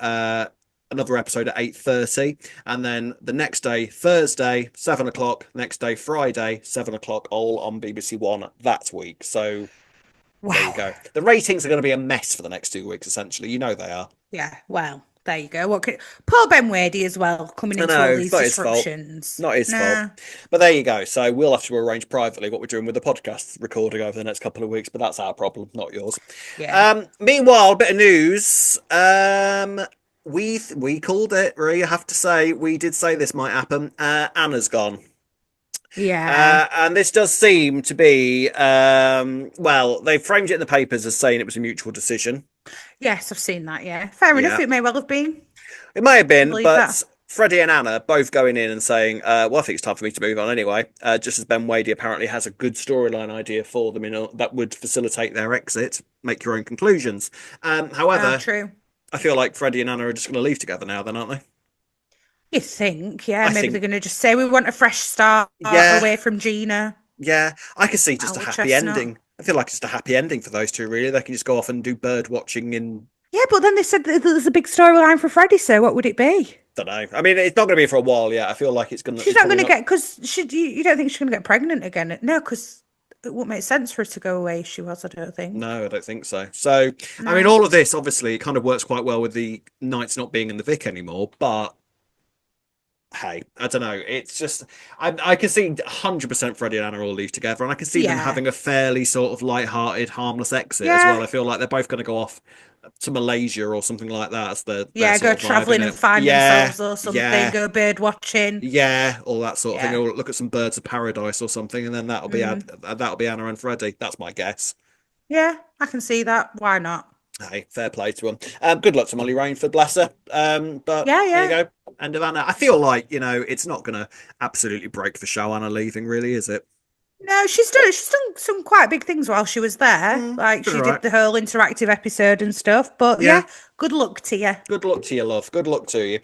another episode at 8:30, and then the next day, Thursday, 7 o'clock. Next day, Friday, 7 o'clock, all on BBC One that week. So there you Wow. go. The ratings are going to be a mess for the next 2 weeks, essentially. You know they are. Yeah, well, there you go. Poor Ben Wadey as well, coming I into all know, these it's not his fault. disruptions. Not his Nah. fault. But there you go. So we'll have to arrange privately what we're doing with the podcast recording over the next couple of weeks, but that's our problem, not yours. Yeah. Meanwhile, bit of news. We called it, Ree, I have to say. We did say this might happen. Anna's gone. Yeah. And this does seem to be, well, they framed it in the papers as saying it was a mutual decision. Yes, I've seen that, yeah. Fair enough, Yeah. it may well have been. It may have been, Believe but that. Freddie and Anna both going in and saying, well, I think it's time for me to move on anyway, just as Ben Wadey apparently has a good storyline idea for them that would facilitate their exit. Make your own conclusions. However, True. I feel like Freddie and Anna are just going to leave together now, then, aren't they? You think, yeah, I maybe they're think, going to just say we want a fresh start yeah, away from Gina. yeah, I could see just a Our happy chestnut. ending. I feel like it's just a happy ending for those two, really. They can just go off and do bird watching in, Yeah, but then they said that there's a big storyline for Freddie, so what would it be? don't know. I mean, it's not going to be for a while yet. I feel like She's it's not probably going to not. get, because you don't think she's going to get pregnant again? No, because it wouldn't make sense for her to go away as she was, I don't think. No, I don't think so. So, I mean, No. all of this obviously it kind of works quite well with the Knights not being in the Vic anymore. But hey, I don't know. It's just I can see 100% Freddie and Anna all leave together, and I can see them Yeah. having a fairly sort of light-hearted, harmless exit as Yeah. well. I feel like they're both going to go off to Malaysia or something like that. As their Yeah, go sort of vibe in traveling and it. find Yeah, themselves or something, yeah, go bird watching. yeah, all that sort of thing. Yeah. Or look at some birds of paradise or something, and then Mm. that'll be Anna and Freddie. That's my guess. Yeah, I can see that. Why not? Hey, fair play to him. Good luck to Molly Rainford, bless her. But Yeah, there you yeah. go. End of Anna. I feel like, it's not going to absolutely break the show, Anna leaving, really, is it? No, she's done some quite big things while she was there. Like Been she all did right. the whole interactive episode and stuff. But Yeah. yeah, good luck to you. Good luck to you, love. Good luck to you.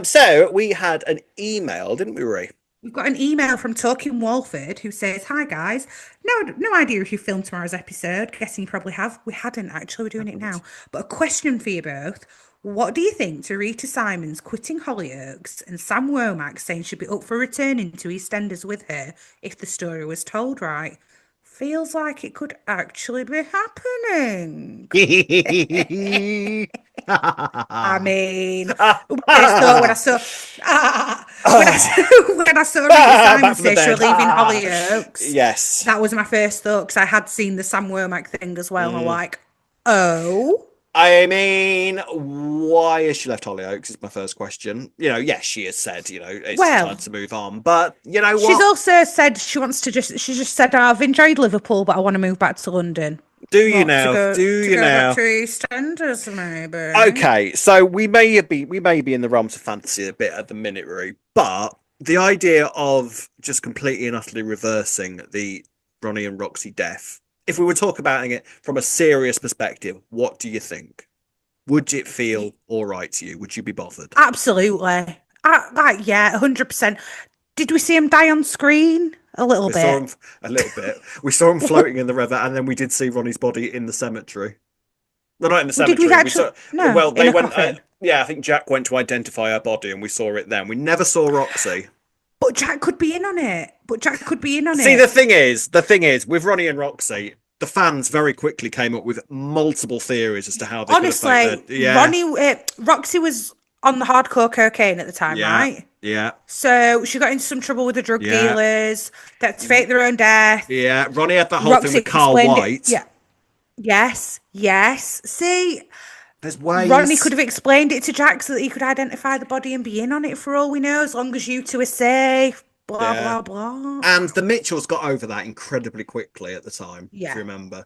So we had an email, didn't we, Ray? We've got an email from Talking Walford who says, "Hi guys, no idea if you filmed tomorrow's episode. Guessing you probably have. We hadn't actually. We're doing it now. But a question for you both: what do you think to Rita Simons quitting Hollyoaks and Sam Womack saying she'd be up for returning to EastEnders with her if the story was told right? Feels like it could actually be happening." I mean, first thought when I saw Rita Simon Back from the say she dead. was leaving Hollyoaks, Yes. that was my first thought because I had seen the Sam Womack thing as well. And I'm Mm. like, oh, I mean, why has she left Hollyoaks is my first question. Yes, she has said, it's time well. to move on. But you know She's what? also said she just said, oh, I've enjoyed Liverpool, but I want to move back to London. Do you What now? Do to you go back now? to EastEnders maybe? Okay, so we may be in the realms of fantasy a bit at the minute, Roo, but the idea of just completely and utterly reversing the Ronnie and Roxy death, if we were talking about it from a serious perspective, what do you think? Would it feel all right to you? Would you be bothered? Absolutely. Yeah, 100%. Did we see him die on screen? A little We saw bit. him a little bit. We saw him floating in the river, and then we did see Ronnie's body in the cemetery. No, not in the Did we cemetery. We actually? saw. No, Well, in they a went. coffin. Yeah, I think Jack went to identify her body, and we saw it then. We never saw Roxy. But Jack could be in on it. But Jack could be in on See, it. the thing is, with Ronnie and Roxy, the fans very quickly came up with multiple theories as to how they could have Honestly, faked their. Yeah, Roxy was on the hardcore cocaine at the time, yeah, right? yeah, So she got into some trouble with the drug yeah, dealers. They had to fake their own death. yeah. Ronnie had that whole thing Roxy with Carl explained it. White. Yeah. Yes. Yes. See, There's Ronnie could ways. have explained it to Jack so that he could identify the body and be in on it for all we know, as long as you two are safe. Blah Yeah. blah blah. And the Mitchells got over that incredibly quickly at the time, if you Yeah. remember.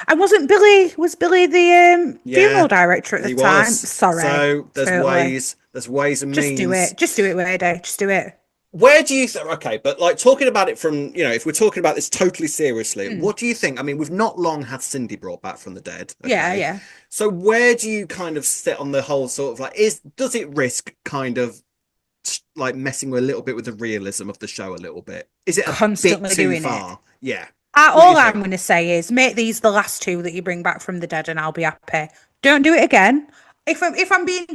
And was Billy the funeral Yeah, director at the he time? was. Sorry, So totally. there's ways and Just do means. it. Just do it, Wade. Just do it. Where do you think? Okay, but like talking about it from, if we're talking about this totally seriously, Mm. what do you think? I mean, we've not long had Cindy brought back from the dead. Yeah, Okay. yeah. So where do you kind of sit on the whole sort of like, does it risk kind of like messing with a little bit with the realism of the show a little bit? Is it a bit Constantly too doing it. far? Yeah. What do you All I'm think? going to say is make these the last two that you bring back from the dead, and I'll be happy. Don't do it again. If I'm being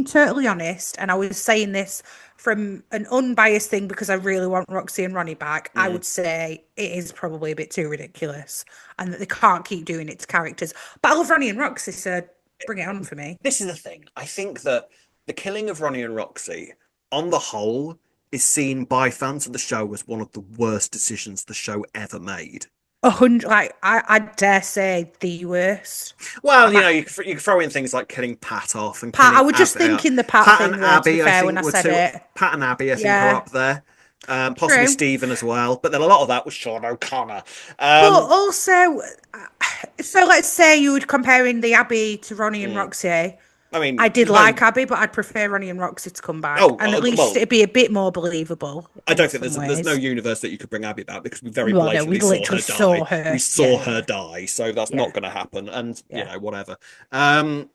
totally honest, and I was saying this from an unbiased thing because I really want Roxy and Ronnie back, I Mm. would say it is probably a bit too ridiculous, and that they can't keep doing it to characters. But I love Ronnie and Roxy, so bring it on for me. This is the thing. I think that the killing of Ronnie and Roxy, on the whole, is seen by fans of the show as one of the worst decisions the show ever made. 100, like I dare say the worst. Well, I'm you can throw in things like killing Pat off and Pat, I killing was just thinking the Pat Pat and thing though, to be Abby. I fair, when think I were said two. it. Pat and Abby, I think, are Yeah, up there. Possibly true. Stephen as well, but then a lot of that was Sean O'Connor. But Um, also, so let's say you would comparing the Abby to Ronnie and mm, Roxy. I mean, I did there's no. like Abby, but I'd prefer Ronnie and Roxy to come back, Oh, and at least well, it'd be a bit more believable I in don't think some there's no ways. universe that you could bring Abby back because we very Well, no, we blatantly saw literally her die. saw We her. saw Yeah, her yeah, die, so that's not yeah, going to happen. And yeah. whatever. Um,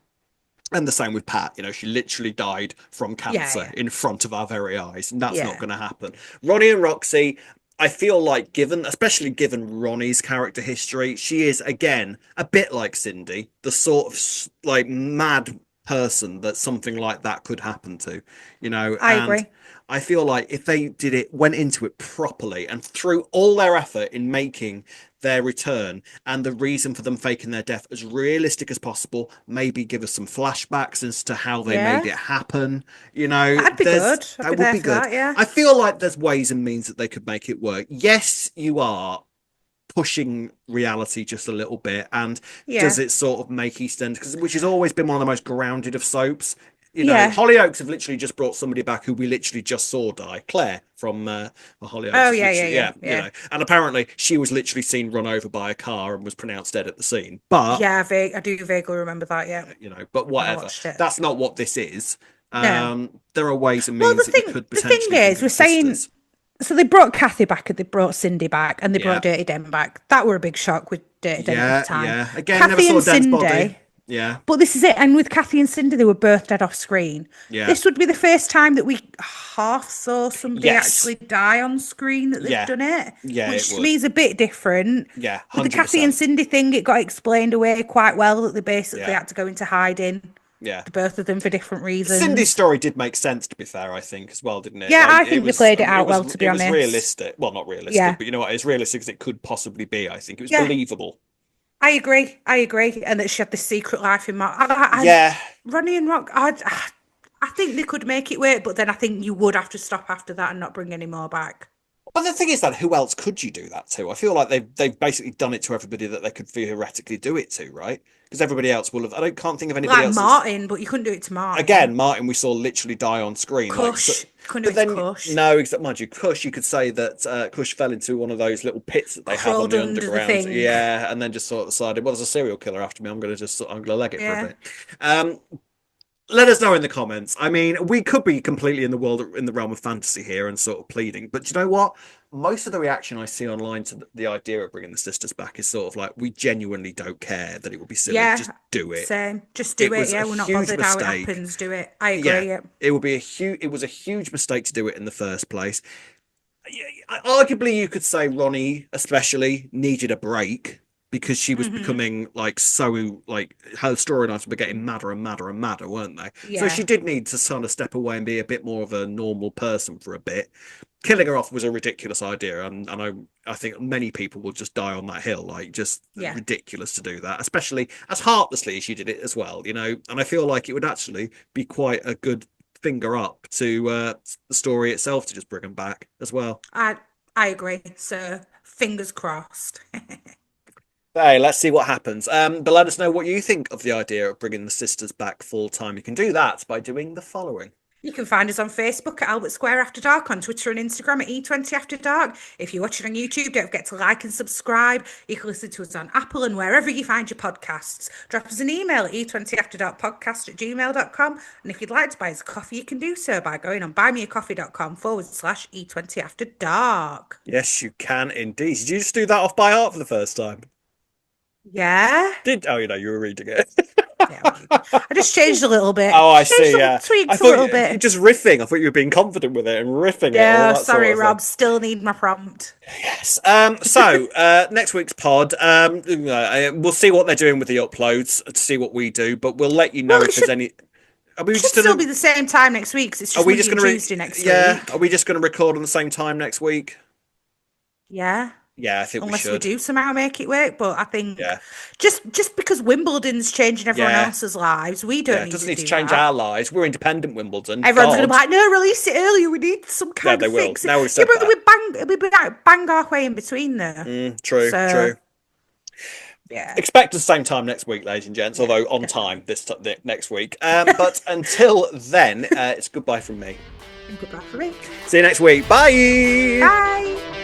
And the same with Pat. You know, she literally died from cancer Yeah. in front of our very eyes, and that's not Yeah. going to happen. Ronnie and Roxy, I feel like, especially given Ronnie's character history, she is again a bit like Cindy, the sort of like mad person that something like that could happen to, you know. I And agree. I feel like if they went into it properly and threw all their effort in making their return and the reason for them faking their death as realistic as possible, maybe give us some flashbacks as to how they made Yeah. it happen. You know, That'd be good. I'd be that would there be for good. that, yeah. I feel like there's ways and means that they could make it work. Yes, you are pushing reality just a little bit, and does Yeah. it sort of make EastEnders, which has always been one of the most grounded of soaps. You know, Yeah. Hollyoaks have literally just brought somebody back who we literally just saw die. Claire from Hollyoaks Oh, is yeah, yeah, literally, yeah, yeah, you yeah. know, and apparently she was literally seen run over by a car and was pronounced dead at the scene. But Yeah, I do vaguely remember that, yeah. you know, but When I whatever. watched it. That's not what this is. No. There are ways and Well, means that you could the thing potentially bring is, in we're the saying sisters. so they brought Kathy back and they brought Cindy back and they Yeah, brought Dirty Den back. That were a big shock with Dirty Den at the yeah, time. yeah. Again, never Kathy saw and Dan's body. Cindy, Yeah, but this is it. And with Kathy and Cindy, they were both dead off screen. yeah. This would be the first time that we half saw somebody Yes. actually die on screen that they've Yeah. done it, Yeah, it which to me would. is a bit different. Yeah, With the Kathy and 100%. Cindy thing, it got explained away quite well that they basically Yeah. had to go into hiding, Yeah. the both of them for different Cindy's reasons. story did make sense, to be fair, I think, as well, didn't it? Yeah, Like I think they played it out well, to be it was honest. realistic. Well, not realistic, Yeah, but you know what? As realistic as it could possibly be, I think. It was yeah, believable. I agree. I agree. And that she had this secret life in my. Yeah. Ronnie and Rock, I think they could make it work, but then I think you would have to stop after that and not bring any more back. But the thing is that who else could you do that to? I feel like they've basically done it to everybody that they could theoretically do it to, right? Because everybody else will have. Can't think of anybody Like else that's. Martin, but you couldn't do it to Martin. Again, Martin, we saw literally die on screen. Like, so, Kush, couldn't do but it to then Kush. no, except mind you, Kush. You could say that Kush fell into one of those little pits that they have on Crawled the under the underground. thing. Yeah, and then just sort of decided, well, there's a serial killer after me. I'm gonna leg it for a Yeah. bit. Um, Let us know in the comments. I mean, we could be completely in the realm of fantasy here and sort of pleading, but you know what? Most of the reaction I see online to the idea of bringing the sisters back is sort of like, we genuinely don't care that it would be silly. Yeah. Just do it. Same. Just It do it. was a Yeah, we're not huge bothered how it mistake. happens. Do it. I Yeah, agree. Yeah. it was a huge mistake to do it in the first place. Arguably, you could say Ronnie, especially, needed a break because she was Hmm. becoming like so like her storylines were getting madder and madder and madder, weren't they? So she Yeah. did need to sort of step away and be a bit more of a normal person for a bit. Killing her off was a ridiculous idea, and I think many people will just die on that hill. Like, just Yeah. ridiculous to do that, especially as heartlessly as she did it as well. You know, and I feel like it would actually be quite a good finger up to the story itself to just bring them back as well. I I agree. So fingers crossed. Hey, let's see what happens. But let us know what you think of the idea of bringing the sisters back full time. You can do that by doing the following. You can find us on Facebook at Albert Square After Dark, on Twitter and Instagram at E20 After Dark. If you're watching on YouTube, don't forget to like and subscribe. You can listen to us on Apple and wherever you find your podcasts. Drop us an email at e20afterdarkpodcast@gmail.com. And if you'd like to buy us a coffee, you can do so by going on buymeacoffee.com/E20 After Dark. Yes, you can indeed. Did you just do that off by heart for the first time? Yeah. Oh, you know, you were reading it. Yeah, I just changed a little bit. Oh, I Changed see. the Yeah, I tweaks a thought little you bit. just riffing. I thought you were being confident with it and riffing it, all Yeah, that sorry, sort of thing. Rob. Still need my prompt. Yes. So next week's pod, we'll see what they're doing with the uploads to see what we do, but we'll let you know Well, if there's any. Are we should just still gonna? be the same time next week, 'cause it's Are just we Monday just and gonna? Tuesday next Yeah. week. Are we just gonna record on the same time next week? Yeah. Yeah, I think we Unless we should. do somehow make it work. But I think Yeah. just because Wimbledon's changing everyone Yeah. else's lives, we Yeah. don't It need doesn't to need to do change that. our lives. We're independent, Wimbledon. Everyone's gonna be God. like, no, release it earlier. We need some Yeah, kind they of will. fix. Now we've Yeah, said but that. we bang halfway in between there. True. So True. yeah. Expect the same time next week, ladies and gents. Yeah, Although on definitely. time next week. But until then, it's goodbye from me. And goodbye for me. See you next week. Bye. Bye.